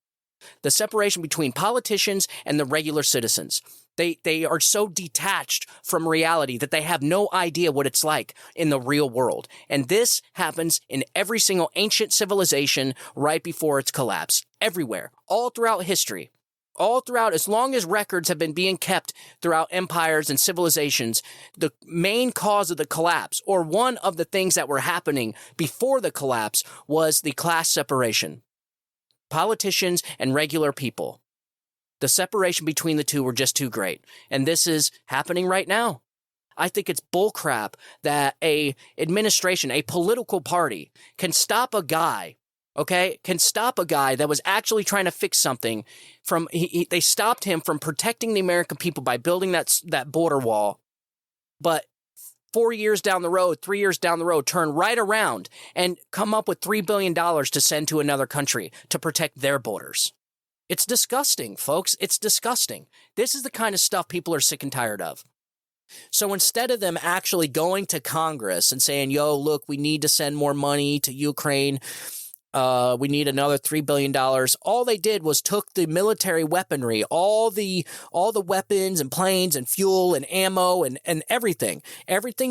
The separation between politicians and the regular citizens. They are so detached from reality that they have no idea what it's like in the real world. And this happens in every single ancient civilization right before its collapse. Everywhere. All throughout history. All throughout, as long as records have been being kept throughout empires and civilizations, the main cause of the collapse, or one of the things that were happening before the collapse, was the class separation. Politicians and regular people. The separation between the two were just too great. And this is happening right now. I think it's bullcrap that a administration, a political party, can stop a guy, can stop a guy that was actually trying to fix something from, they stopped him from protecting the American people by building that border wall. But 4 years down the road, 3 years down the road, turn right around and come up with $3 billion to send to another country to protect their borders. It's disgusting, folks. It's disgusting. This is the kind of stuff people are sick and tired of. So instead of them actually going to Congress and saying, yo, look, we need to send more money to Ukraine, we need another $3 billion, all they did was took the military weaponry, all the weapons and planes and fuel and ammo and everything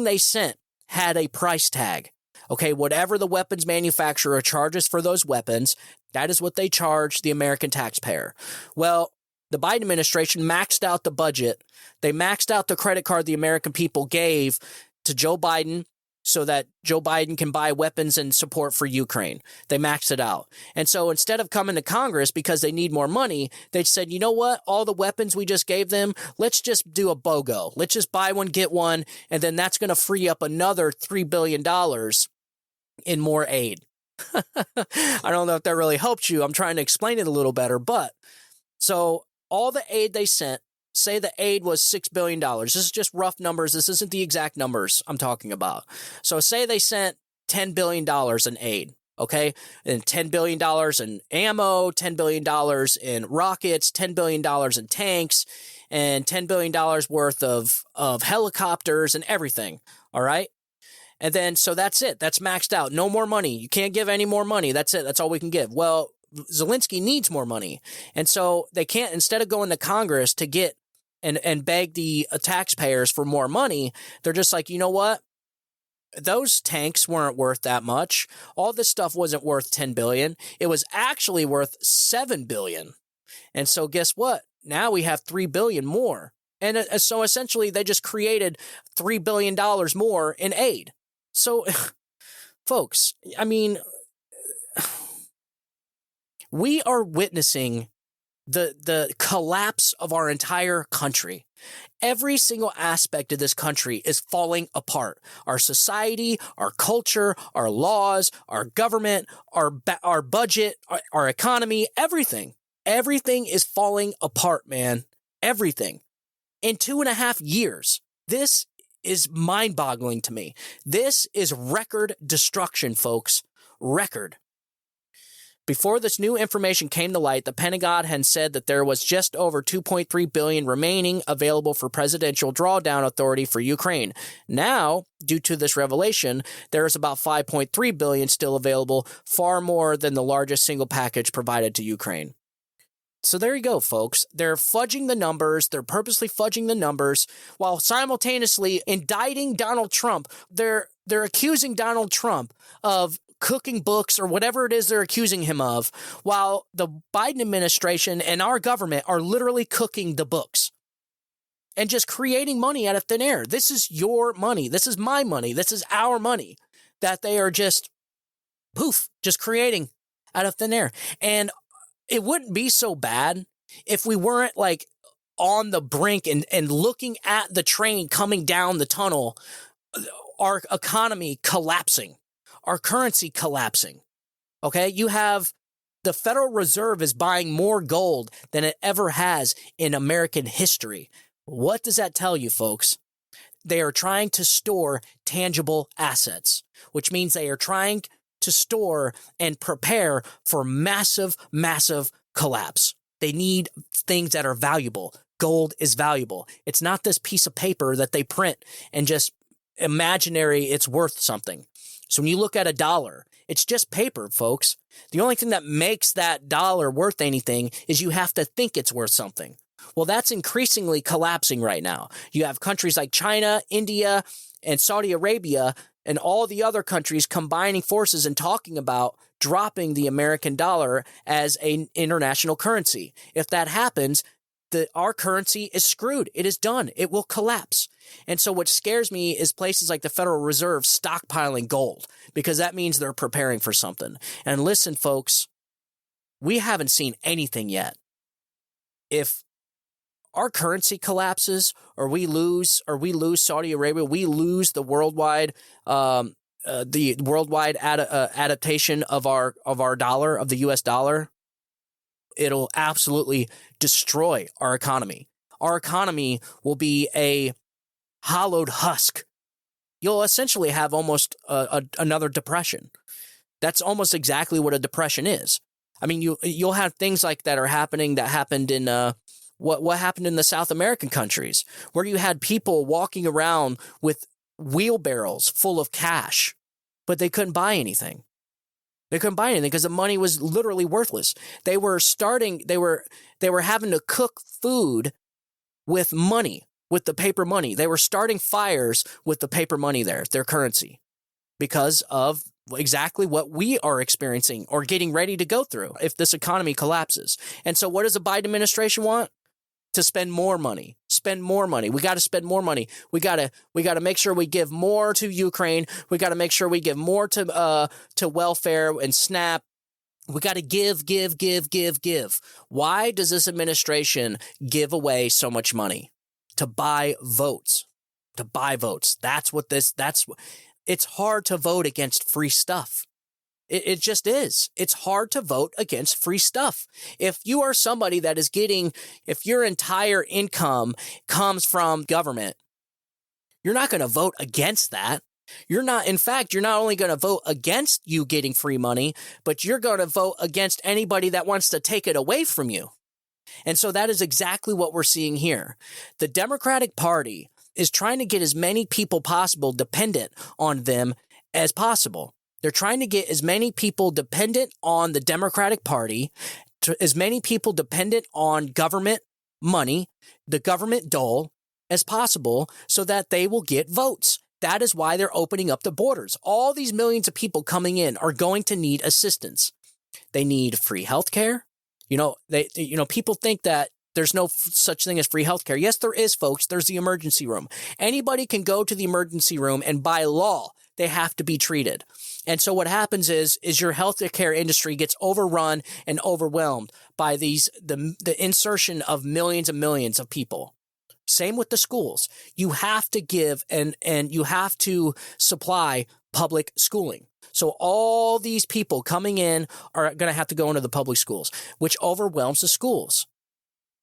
they sent had a price tag. Okay, whatever the weapons manufacturer charges for those weapons, that is what they charge the American taxpayer. Well, the Biden administration maxed out the budget. They maxed out the credit card the American people gave to Joe Biden so that Joe Biden can buy weapons and support for Ukraine. They maxed it out. And so instead of coming to Congress because they need more money, they said, you know what? All the weapons we just gave them, let's just do a BOGO. Let's just buy one, get one, and then that's going to free up another $3 billion in more aid. I don't know if that really helped you. I'm trying to explain it a little better, but so all the aid they sent, say the aid was $6 billion. This is just rough numbers. This isn't the exact numbers I'm talking about. So say they sent $10 billion in aid, okay? And $10 billion in ammo, $10 billion in rockets, $10 billion in tanks, and $10 billion worth of helicopters and everything, all right? And then, so that's it. That's maxed out. No more money. You can't give any more money. That's it. That's all we can give. Well, Zelensky needs more money. And so they can't, instead of going to Congress to get and beg the taxpayers for more money, they're just like, you know what? Those tanks weren't worth that much. All this stuff wasn't worth $10 billion. It was actually worth $7 billion. And so guess what? Now we have $3 billion more. And so essentially they just created $3 billion more in aid. So, folks, I mean, we are witnessing the collapse of our entire country. Every single aspect of this country is falling apart. Our society, our culture, our laws, our government, our budget, our economy, everything. Everything is falling apart, man. Everything. In 2.5 years, this is mind-boggling to me. This is record destruction, folks. Record. Before this new information came to light, the Pentagon had said that there was just over $2.3 billion remaining available for presidential drawdown authority for Ukraine. Now, due to this revelation, there is about $5.3 billion still available, far more than the largest single package provided to Ukraine. So there you go, folks. They're fudging the numbers. They're purposely fudging the numbers while simultaneously indicting Donald Trump. They're accusing Donald Trump of cooking books or whatever it is they're accusing him of, while the Biden administration and our government are literally cooking the books and just creating money out of thin air. This is your money. This is my money. This is our money that they are just just creating out of thin air. And it wouldn't be so bad if we weren't like on the brink and looking at the train coming down the tunnel, our economy collapsing, our currency collapsing. Okay, you have the Federal Reserve is buying more gold than it ever has in American history. What does that tell you, folks? They are trying to store tangible assets, which means they are trying to store and prepare for massive, massive collapse. They need things that are valuable. Gold is valuable. It's not this piece of paper that they print and just imaginary it's worth something. So when you look at a dollar, it's just paper, folks. The only thing that makes that dollar worth anything is you have to think it's worth something. Well, that's increasingly collapsing right now. You have countries like China, India, and Saudi Arabia, and all the other countries combining forces and talking about dropping the American dollar as an international currency. If that happens, our currency is screwed. It is done. It will collapse. And so what scares me is places like the Federal Reserve stockpiling gold, because that means they're preparing for something. And listen, folks, we haven't seen anything yet. If our currency collapses, or we lose Saudi Arabia, we lose the worldwide adaptation of our dollar, of the U.S. dollar, it'll absolutely destroy our economy. Our economy will be a hollowed husk you'll essentially have almost another depression. That's almost exactly what a depression is. I mean, you'll have things like that that happened in what happened in the South American countries, where you had people walking around with wheelbarrows full of cash, but they couldn't buy anything. They couldn't buy anything because the money was literally worthless. They were having to cook food with money, with the paper money. They were starting fires with the paper money their currency, because of exactly what we are experiencing or getting ready to go through if this economy collapses. And so what does the Biden administration want? To spend more money. Spend more money. We got to spend more money. We got to make sure we give more to Ukraine. We got to make sure we give more to welfare and SNAP. We got to give. Why does this administration give away so much money? To buy votes. To buy votes. It's hard to vote against free stuff. It just is. It's hard to vote against free stuff. If you are somebody that is if your entire income comes from government, you're not going to vote against that. In fact, you're not only going to vote against you getting free money, but you're going to vote against anybody that wants to take it away from you. And so that is exactly what we're seeing here. The Democratic Party is trying to get as many people possible dependent on them as possible. They're trying to get as many people dependent on the Democratic Party, as many people dependent on government money, the government dole, as possible, so that they will get votes. That is why they're opening up the borders. All these millions of people coming in are going to need assistance. They need free health care. People think that there's no such thing as free healthcare. Yes, there is, folks. There's the emergency room. Anybody can go to the emergency room, and by law, they have to be treated. And so what happens is your healthcare industry gets overrun and overwhelmed by the insertion of millions and millions of people. Same with the schools. You have to give and you have to supply public schooling. So all these people coming in are going to have to go into the public schools, which overwhelms the schools.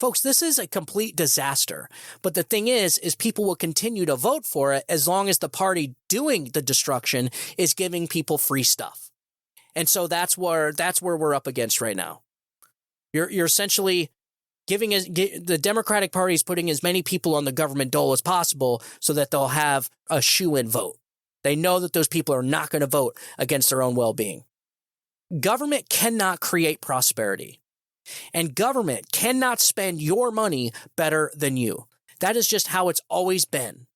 Folks, this is a complete disaster. But the thing is people will continue to vote for it as long as the party doing the destruction is giving people free stuff. And so that's where we're up against right now. You're essentially the Democratic Party is putting as many people on the government dole as possible so that they'll have a shoo-in vote. They know that those people are not going to vote against their own well-being. Government cannot create prosperity. And government cannot spend your money better than you. That is just how it's always been.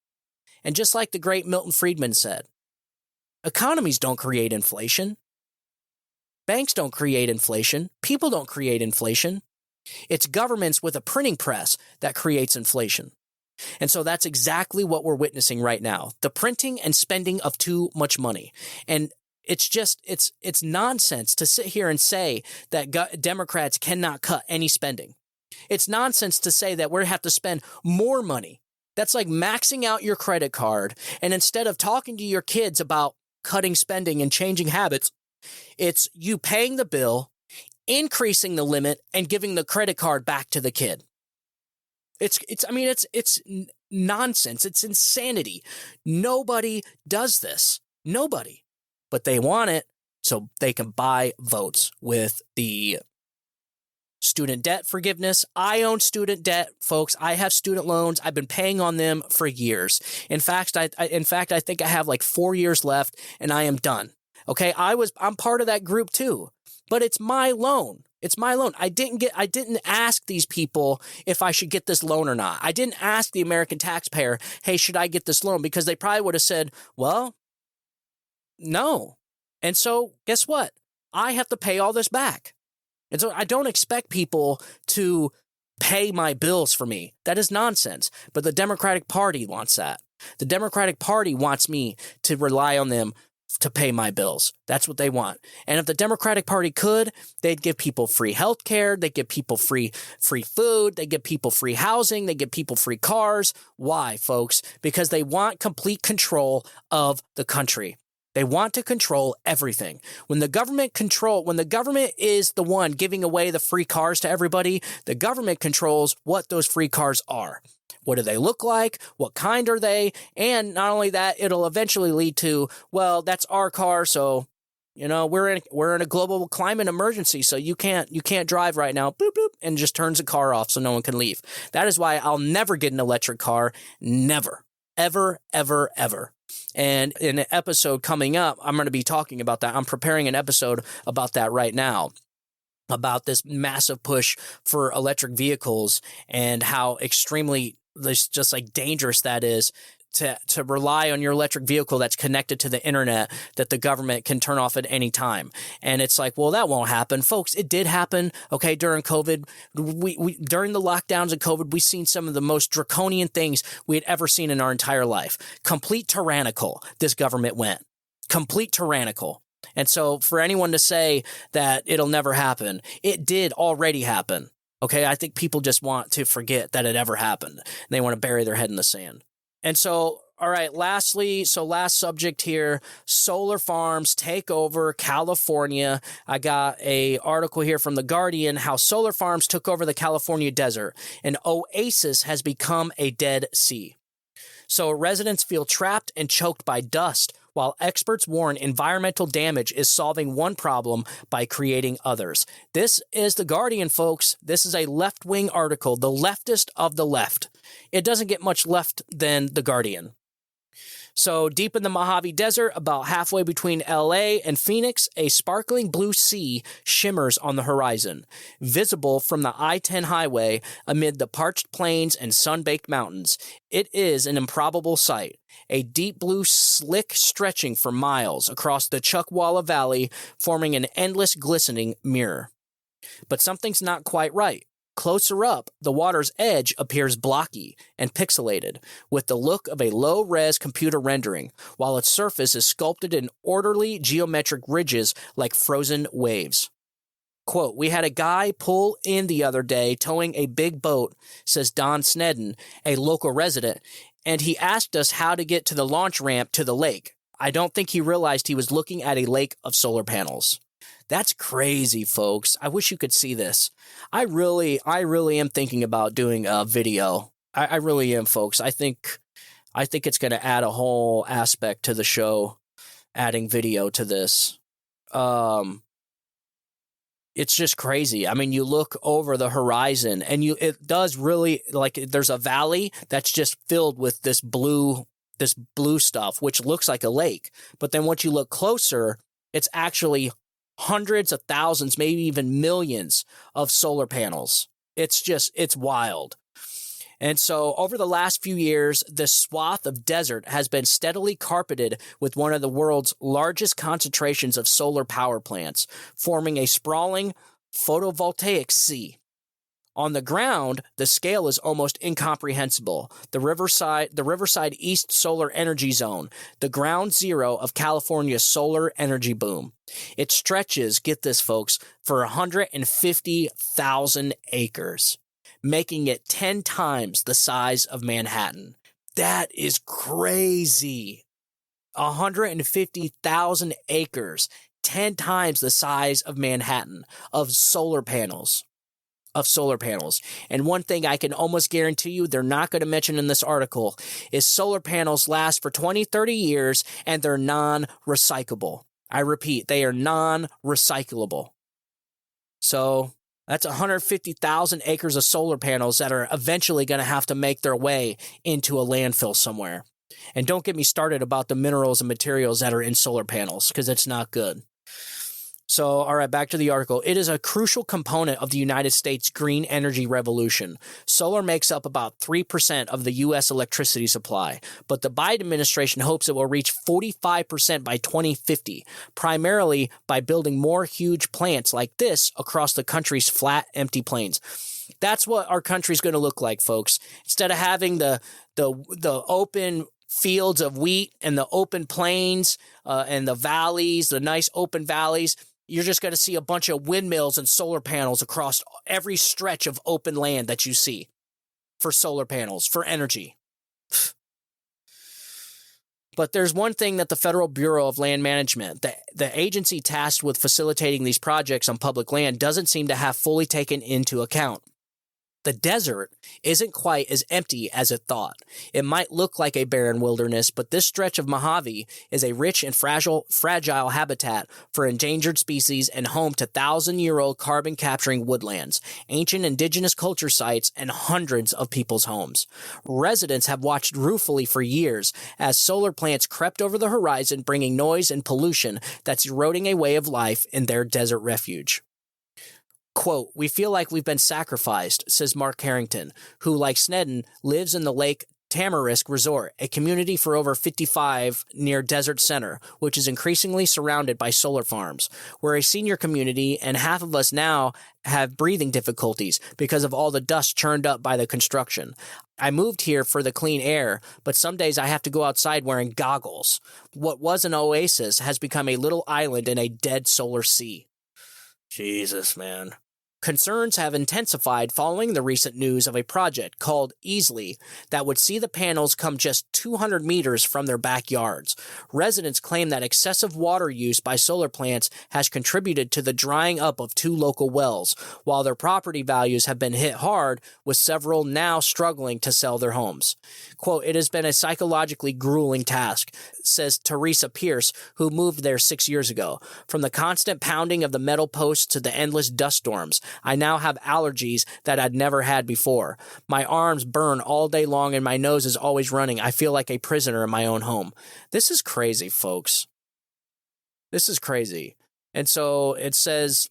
And just like the great Milton Friedman said, economies don't create inflation. Banks don't create inflation. People don't create inflation. It's governments with a printing press that creates inflation. And so that's exactly what we're witnessing right now. The printing and spending of too much money. And it's nonsense to sit here and say that Democrats cannot cut any spending. It's nonsense to say that we have to spend more money. That's like maxing out your credit card. And instead of talking to your kids about cutting spending and changing habits, it's you paying the bill, increasing the limit, and giving the credit card back to the kid. It's nonsense. It's insanity. Nobody does this. Nobody. But they want it so they can buy votes with the student debt forgiveness. I own student debt, folks. I have student loans. I've been paying on them for years. In fact, I think I have like 4 years left and I am done. Okay. I'm part of that group too, but it's my loan. It's my loan. I didn't ask these people if I should get this loan or not. I didn't ask the American taxpayer, hey, should I get this loan? Because they probably would have said, well, no. And so guess what? I have to pay all this back. And so I don't expect people to pay my bills for me. That is nonsense. But the Democratic Party wants that. The Democratic Party wants me to rely on them to pay my bills. That's what they want. And if the Democratic Party could, they'd give people free health care. They'd give people free food. They'd give people free housing. They'd give people free cars. Why, folks? Because they want complete control of the country. They want to control everything. When the government is the one giving away the free cars to everybody, the government controls what those free cars are. What do they look like? What kind are they? And not only that, it'll eventually lead to, well, that's our car, so we're in a global climate emergency, so you can't drive right now. Boop boop, and just turns the car off so no one can leave. That is why I'll never get an electric car. Never, ever, ever, ever. And in an episode coming up, I'm going to be talking about that. I'm preparing an episode about that right now, about this massive push for electric vehicles and how extremely just like dangerous that is to rely on your electric vehicle that's connected to the internet that the government can turn off at any time. And it's like, well, that won't happen. Folks, it did happen, okay, during COVID. We during the lockdowns of COVID, we've seen some of the most draconian things we had ever seen in our entire life. Complete tyrannical, this government went. Complete tyrannical. And so for anyone to say that it'll never happen, it did already happen. Okay, I think people just want to forget that it ever happened. They want to bury their head in the sand. And so, all right, last subject here, solar farms take over California. I got a article here from The Guardian, how solar farms took over the California desert. An oasis has become a dead sea. So residents feel trapped and choked by dust, while experts warn environmental damage is solving one problem by creating others. This is The Guardian, folks. This is a left-wing article, the leftist of the left. It doesn't get much left than The Guardian. So deep in the Mojave Desert, about halfway between LA and Phoenix, a sparkling blue sea shimmers on the horizon, visible from the I-10 highway amid the parched plains and sun-baked mountains. It is an improbable sight, a deep blue slick stretching for miles across the Chuckwalla Valley, forming an endless glistening mirror. But something's not quite right. Closer up, the water's edge appears blocky and pixelated, with the look of a low-res computer rendering, while its surface is sculpted in orderly geometric ridges like frozen waves. Quote, "We had a guy pull in the other day towing a big boat," says Don Snedden, a local resident, "and he asked us how to get to the launch ramp to the lake. I don't think he realized he was looking at a lake of solar panels." That's crazy, folks. I wish you could see this. I really am thinking about doing a video. I really am, folks. I think it's going to add a whole aspect to the show, adding video to this. It's just crazy. I mean, you look over the horizon and it does really, like, there's a valley that's just filled with this blue stuff, which looks like a lake. But then once you look closer, it's actually hundreds of thousands, maybe even millions of solar panels. It's wild. And so over the last few years, this swath of desert has been steadily carpeted with one of the world's largest concentrations of solar power plants, forming a sprawling photovoltaic sea. On the ground, the scale is almost incomprehensible. The Riverside East Solar Energy Zone, the ground zero of California's solar energy boom. It stretches, get this, folks, for 150,000 acres, making it 10 times the size of Manhattan. That is crazy. 150,000 acres, 10 times the size of Manhattan, of solar panels. And one thing I can almost guarantee you they're not going to mention in this article is solar panels last for 20, 30 years and they're non-recyclable. I repeat, they are non-recyclable. So that's 150,000 acres of solar panels that are eventually going to have to make their way into a landfill somewhere. And don't get me started about the minerals and materials that are in solar panels, because it's not good. So, all right, back to the article. It is a crucial component of the United States green energy revolution. Solar makes up about 3% of the U.S. electricity supply, but the Biden administration hopes it will reach 45% by 2050, primarily by building more huge plants like this across the country's flat, empty plains. That's what our country's going to look like, folks. Instead of having the open fields of wheat and the open plains and the valleys, the nice open valleys, you're just going to see a bunch of windmills and solar panels across every stretch of open land that you see for solar panels, for energy. But there's one thing that the Federal Bureau of Land Management, the agency tasked with facilitating these projects on public land, doesn't seem to have fully taken into account. The desert isn't quite as empty as it thought. It might look like a barren wilderness, but this stretch of Mojave is a rich and fragile habitat for endangered species and home to thousand-year-old carbon-capturing woodlands, ancient indigenous culture sites, and hundreds of people's homes. Residents have watched ruefully for years as solar plants crept over the horizon, bringing noise and pollution that's eroding a way of life in their desert refuge. Quote, "We feel like we've been sacrificed," says Mark Harrington, who, like Sneddon, lives in the Lake Tamarisk Resort, a community for over 55 near Desert Center, which is increasingly surrounded by solar farms. We're a senior community, and half of us now have breathing difficulties because of all the dust churned up by the construction. I moved here for the clean air, but some days I have to go outside wearing goggles. What was an oasis has become a little island in a dead solar sea. Jesus, man. Concerns have intensified following the recent news of a project called Easley that would see the panels come just 200 meters from their backyards. Residents claim that excessive water use by solar plants has contributed to the drying up of 2 local wells, while their property values have been hit hard, with several now struggling to sell their homes. Quote, "It has been a psychologically grueling task," says Teresa Pierce, who moved there 6 years ago. "From the constant pounding of the metal posts to the endless dust storms, I now have allergies that I'd never had before. My arms burn all day long and my nose is always running. I feel like a prisoner in my own home." This is crazy, folks. This is crazy. And so it says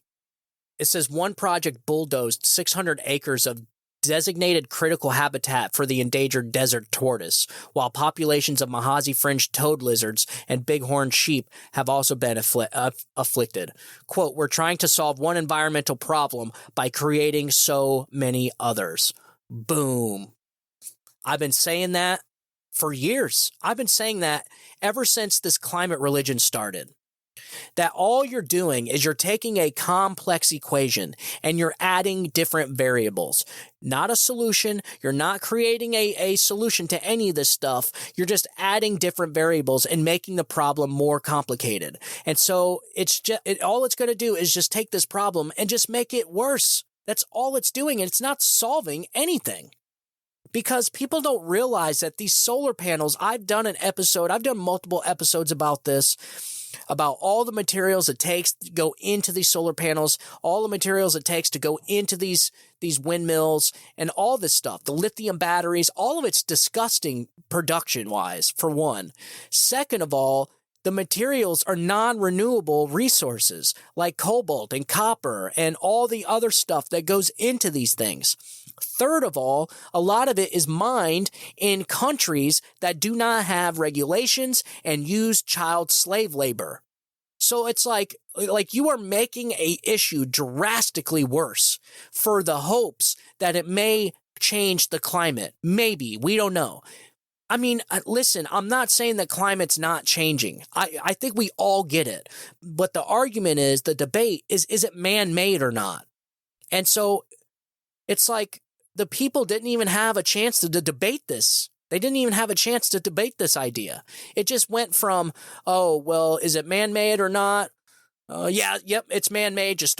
one project bulldozed 600 acres of designated critical habitat for the endangered desert tortoise, while populations of Mojave fringed toad lizards and bighorn sheep have also been afflicted. Quote, "We're trying to solve one environmental problem by creating so many others." Boom. I've been saying that for years. I've been saying that ever since this climate religion started. That all you're doing is you're taking a complex equation and you're adding different variables. Not a solution. You're not creating a solution to any of this stuff. You're just adding different variables and making the problem more complicated. And so all it's going to do is just take this problem and just make it worse. That's all it's doing. And it's not solving anything. Because people don't realize that these solar panels, I've done multiple episodes about this, about all the materials it takes to go into these solar panels, all the materials it takes to go into these windmills, and all this stuff, the lithium batteries, all of it's disgusting production-wise, for one. Second of all, the materials are non-renewable resources like cobalt and copper and all the other stuff that goes into these things. Third of all, a lot of it is mined in countries that do not have regulations and use child slave labor. So it's like you are making a issue drastically worse for the hopes that it may change the climate. Maybe. We don't know. I mean, listen, I'm not saying that climate's not changing. I think we all get it. But the argument is, the debate is it man-made or not? And so it's like the people didn't even have a chance to debate this. They didn't even have a chance to debate this idea. It just went from, oh, well, is it man-made or not? It's man-made. Just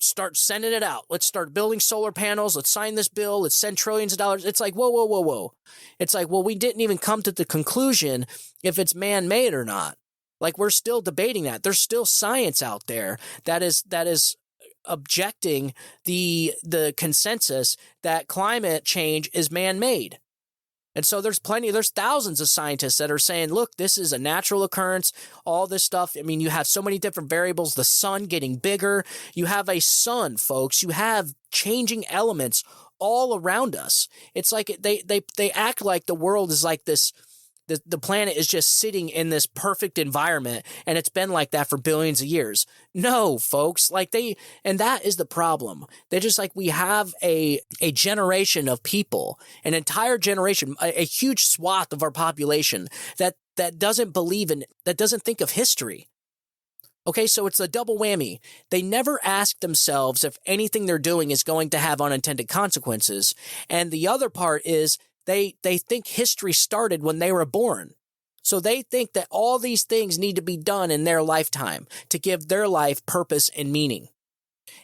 start sending it out. Let's start building solar panels. Let's sign this bill. Let's send trillions of dollars. It's like, whoa. It's like, well, we didn't even come to the conclusion if it's man-made or not. Like, we're still debating that. There's still science out there that is objecting the consensus that climate change is man-made. And so there's thousands of scientists that are saying, look, this is a natural occurrence, all this stuff. I mean, you have so many different variables, the sun getting bigger. You have a sun, folks. You have changing elements all around us. It's like they act like the world is like this. The planet is just sitting in this perfect environment, and it's been like that for billions of years. No, folks, and that is the problem. They're just like, we have a generation of people, an entire generation, a huge swath of our population that doesn't that doesn't think of history. Okay, so it's a double whammy. They never ask themselves if anything they're doing is going to have unintended consequences. And the other part is, they think history started when they were born. So they think that all these things need to be done in their lifetime to give their life purpose and meaning.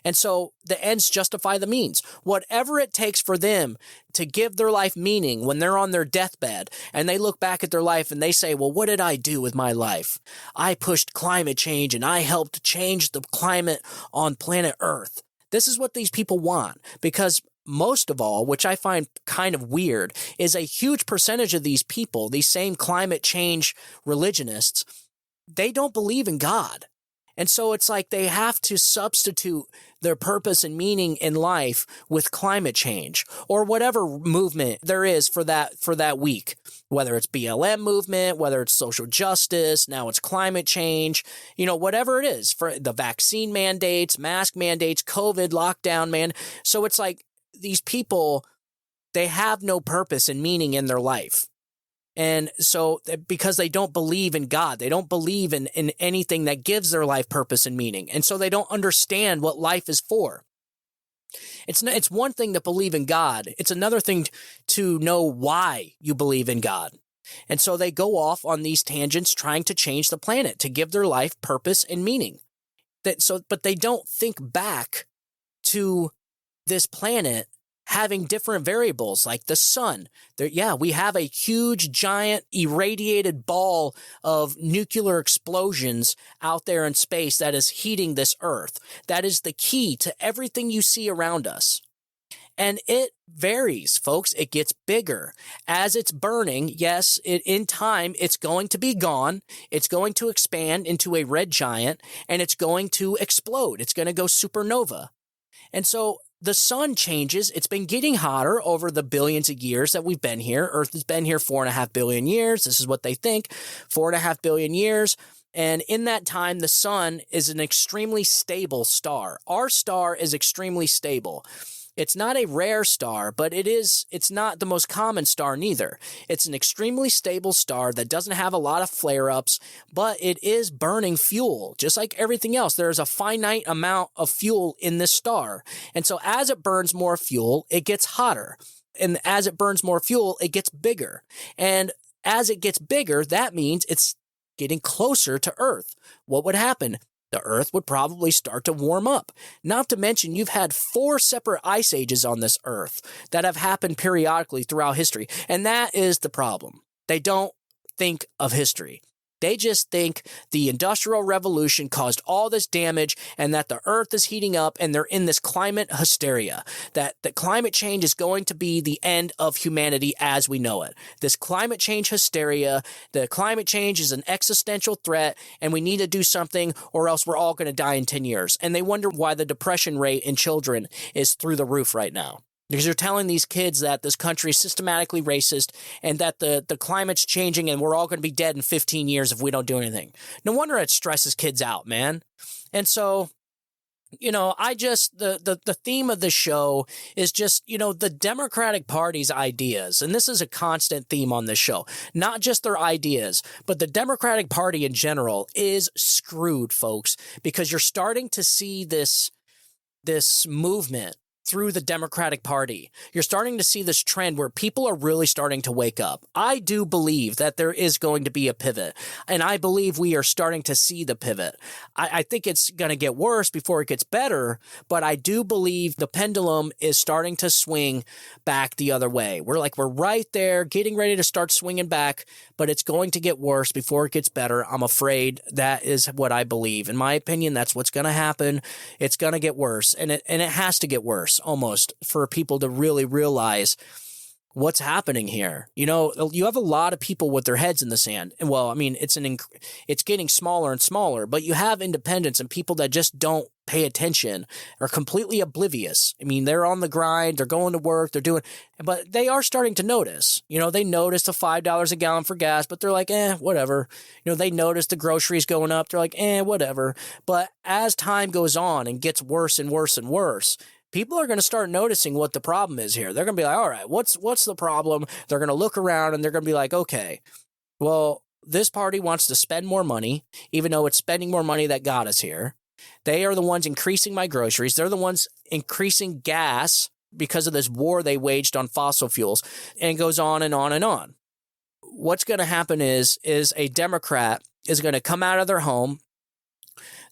And so the ends justify the means. Whatever it takes for them to give their life meaning when they're on their deathbed and they look back at their life and they say, well, what did I do with my life? I pushed climate change and I helped change the climate on planet Earth. This is what these people want, because most of all, which I find kind of weird, is a huge percentage of these people, these same climate change religionists, they don't believe in God. And so it's like they have to substitute their purpose and meaning in life with climate change or whatever movement there is for that week, whether it's BLM movement, whether it's social justice, now it's climate change, whatever it is, for the vaccine mandates, mask mandates, COVID lockdown, man. So it's like these people, they have no purpose and meaning in their life. And so because they don't believe in God, they don't believe in anything that gives their life purpose and meaning. And so they don't understand what life is for. It's one thing to believe in God. It's another thing to know why you believe in God. And so they go off on these tangents trying to change the planet, to give their life purpose and meaning. But they don't think back to this planet having different variables like the sun. We have a huge, giant, irradiated ball of nuclear explosions out there in space that is heating this Earth. That is the key to everything you see around us. And it varies, folks. It gets bigger. As it's burning, yes, in time, it's going to be gone. It's going to expand into a red giant, and it's going to explode. It's going to go supernova. And so the sun changes. It's been getting hotter over the billions of years that we've been here. Earth has been here 4.5 billion years. This is what they think, 4.5 billion years. And in that time, the sun is an extremely stable star. Our star is extremely stable. It's not a rare star, but it's not the most common star neither. It's an extremely stable star that doesn't have a lot of flare-ups, but it is burning fuel. Just like everything else, there's a finite amount of fuel in this star. And so as it burns more fuel, it gets hotter. And as it burns more fuel, it gets bigger. And as it gets bigger, that means it's getting closer to Earth. What would happen? The Earth would probably start to warm up. Not to mention, you've had 4 separate ice ages on this Earth that have happened periodically throughout history. And that is the problem. They don't think of history. They just think the Industrial Revolution caused all this damage and that the Earth is heating up and they're in this climate hysteria, that the climate change is going to be the end of humanity as we know it. This climate change hysteria, the climate change is an existential threat and we need to do something or else we're all going to die in 10 years. And they wonder why the depression rate in children is through the roof right now. Because you're telling these kids that this country is systematically racist and that the climate's changing and we're all going to be dead in 15 years if we don't do anything. No wonder it stresses kids out, man. And so, the theme of the show is just, the Democratic Party's ideas. And this is a constant theme on this show. Not just their ideas, but the Democratic Party in general is screwed, folks, because you're starting to see this movement through the Democratic Party. You're starting to see this trend where people are really starting to wake up. I do believe that there is going to be a pivot, and I believe we are starting to see the pivot. I think it's going to get worse before it gets better, but I do believe the pendulum is starting to swing back the other way. We're right there, getting ready to start swinging back, but it's going to get worse before it gets better. I'm afraid that is what I believe. In my opinion, that's what's going to happen. It's going to get worse, and it has to get worse. Almost for people to really realize what's happening here. You have a lot of people with their heads in the sand. And well, I mean, it's getting smaller and smaller, but you have independents and people that just don't pay attention, are completely oblivious. I mean, they're on the grind, they're going to work, but they are starting to notice. They notice the $5 a gallon for gas, but they're like, whatever. They notice the groceries going up, they're like, whatever. But as time goes on and gets worse and worse and worse, people are going to start noticing what the problem is here. They're going to be like, all right, what's the problem? They're going to look around and they're going to be like, okay, well, this party wants to spend more money, even though it's spending more money that got us here. They are the ones increasing my groceries. They're the ones increasing gas because of this war they waged on fossil fuels, and it goes on and on and on. What's going to happen is a Democrat is going to come out of their home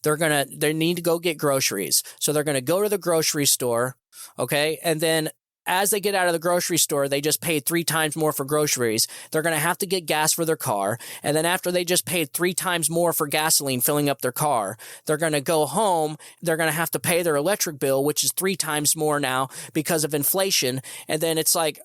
They need to go get groceries. So they're going to go to the grocery store, okay? And then as they get out of the grocery store, they just paid 3 times more for groceries. They're going to have to get gas for their car. And then after they just paid 3 times more for gasoline filling up their car, they're going to go home. They're going to have to pay their electric bill, which is 3 times more now because of inflation. And then it's like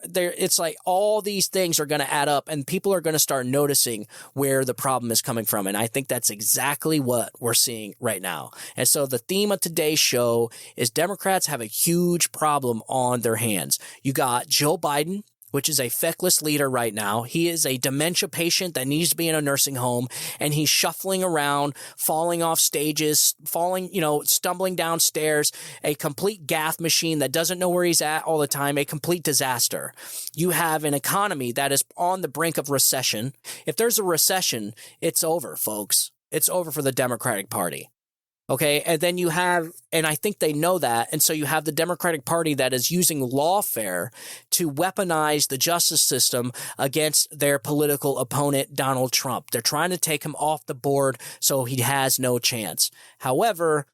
all these things are going to add up, and people are going to start noticing where the problem is coming from. And I think that's exactly what we're seeing right now. And so the theme of today's show is Democrats have a huge problem on their hands. You got Joe Biden, which is a feckless leader right now. He is a dementia patient that needs to be in a nursing home, and he's shuffling around, falling off stages, stumbling downstairs, a complete gaffe machine that doesn't know where he's at all the time, a complete disaster. You have an economy that is on the brink of recession. If there's a recession, it's over, folks. It's over for the Democratic Party. Okay, and then you have, and I think they know that, and so you have the Democratic Party that is using lawfare to weaponize the justice system against their political opponent, Donald Trump. They're trying to take him off the board so he has no chance. However,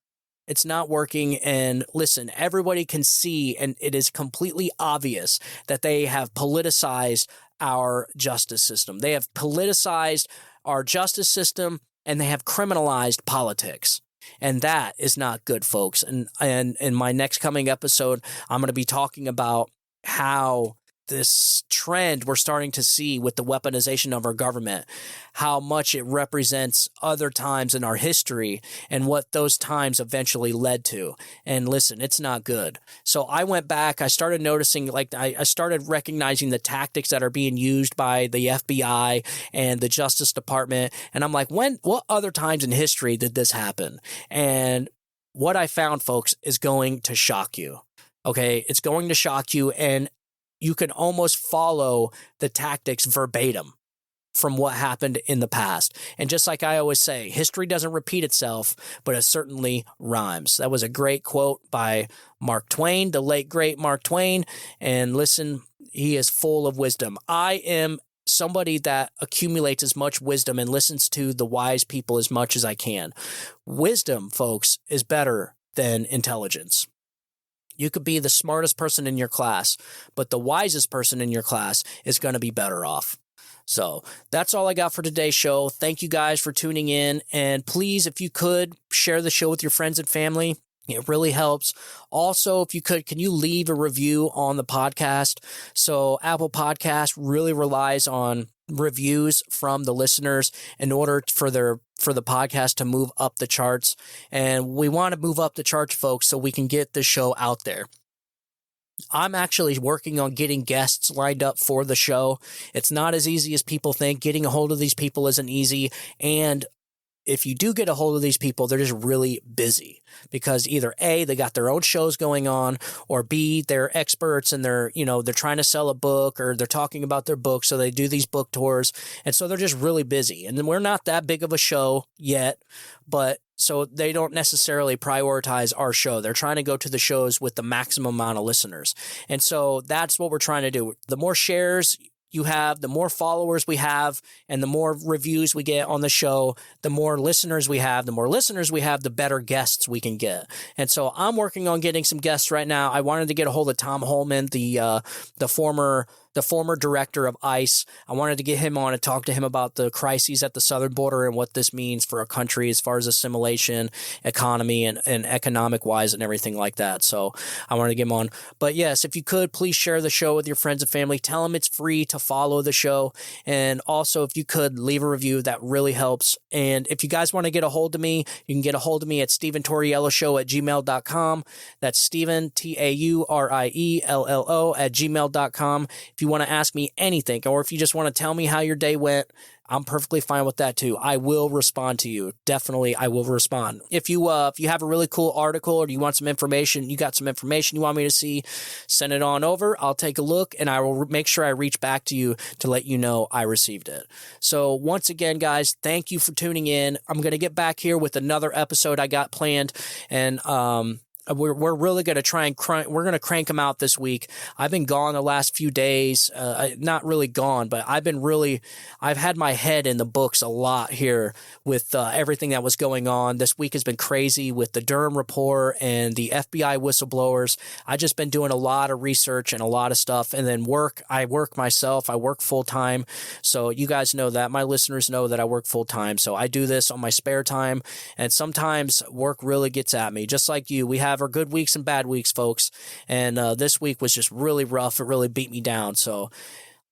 it's not working, and listen, everybody can see, and it is completely obvious that they have politicized our justice system. They have politicized our justice system, and they have criminalized politics. And that is not good, folks. And in my next coming episode, I'm going to be talking about how this trend we're starting to see with the weaponization of our government, how much it represents other times in our history and what those times eventually led to. And listen, it's not good. So I went back, I started noticing, I started recognizing the tactics that are being used by the FBI and the Justice Department. And I'm like, what other times in history did this happen? And what I found, folks, is going to shock you. Okay, it's going to shock you, and you can almost follow the tactics verbatim from what happened in the past. And just like I always say, history doesn't repeat itself, but it certainly rhymes. That was a great quote by Mark Twain, the late, great Mark Twain. And listen, he is full of wisdom. I am somebody that accumulates as much wisdom and listens to the wise people as much as I can. Wisdom, folks, is better than intelligence. You could be the smartest person in your class, but the wisest person in your class is going to be better off. So that's all I got for today's show. Thank you guys for tuning in. And please, if you could, share the show with your friends and family. It really helps. Also, if you could, can you leave a review on the podcast? So Apple Podcast really relies on reviews from the listeners in order for the podcast to move up the charts. And we want to move up the charts, folks, so we can get the show out there. I'm actually working on getting guests lined up for the show. It's not as easy as people think. Getting a hold of these people isn't easy. And if you do get a hold of these people, they're just really busy because either A, they got their own shows going on, or B, they're experts and they're trying to sell a book or they're talking about their book. So they do these book tours. And so they're just really busy. And then we're not that big of a show yet, but so they don't necessarily prioritize our show. They're trying to go to the shows with the maximum amount of listeners. And so that's what we're trying to do. The more shares you have, the more followers we have, and the more reviews we get on the show, the more listeners we have. The more listeners we have, the better guests we can get. And so I'm working on getting some guests right now. I wanted to get a hold of Tom Holman, the former director of ICE. I wanted to get him on and talk to him about the crises at the southern border and what this means for a country as far as assimilation, economy, and economic wise and everything like that. So I wanted to get him on. But yes, if you could, please share the show with your friends and family. Tell them it's free to follow the show. And also, if you could, leave a review. That really helps. And if you guys want to get a hold of me, you can get a hold of me at StephenTorielloShow@gmail.com. That's Stephen, TAURIELLO @gmail.com. If you want to ask me anything, or if you just want to tell me how your day went, I'm perfectly fine with that too. I will respond to you. Definitely, I will respond. If you have a really cool article or you want some information, you got some information you want me to see, send it on over. I'll take a look and I will make sure I reach back to you to let you know I received it. So once again, guys, thank you for tuning in. I'm going to get back here with another episode I got planned, and we're really going to try and we're going to crank them out this week. I've been gone the last few days, not really gone, but I've had my head in the books a lot here with everything that was going on. This week has been crazy with the Durham report and the FBI whistleblowers. I just been doing a lot of research and a lot of stuff, and then I work myself. I work full time. So you guys know that. My listeners know that I work full time. So I do this on my spare time, and sometimes work really gets at me, just like you. We have our good weeks and bad weeks, folks. And this week was just really rough. It really beat me down. So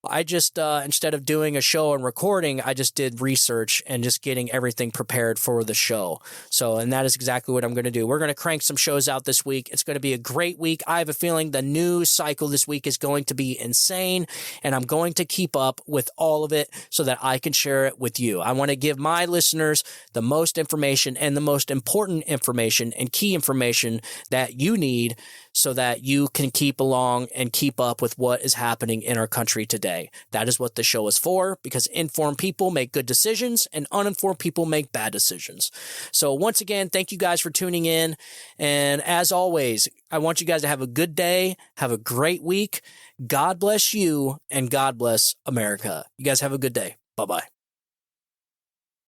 I just, instead of doing a show and recording, I just did research and just getting everything prepared for the show. So, and that is exactly what I'm going to do. We're going to crank some shows out this week. It's going to be a great week. I have a feeling the news cycle this week is going to be insane, and I'm going to keep up with all of it so that I can share it with you. I want to give my listeners the most information and the most important information and key information that you need so that you can keep along and keep up with what is happening in our country today. That is what the show is for, because informed people make good decisions and uninformed people make bad decisions. So once again, thank you guys for tuning in. And as always, I want you guys to have a good day. Have a great week. God bless you and God bless America. You guys have a good day. Bye-bye.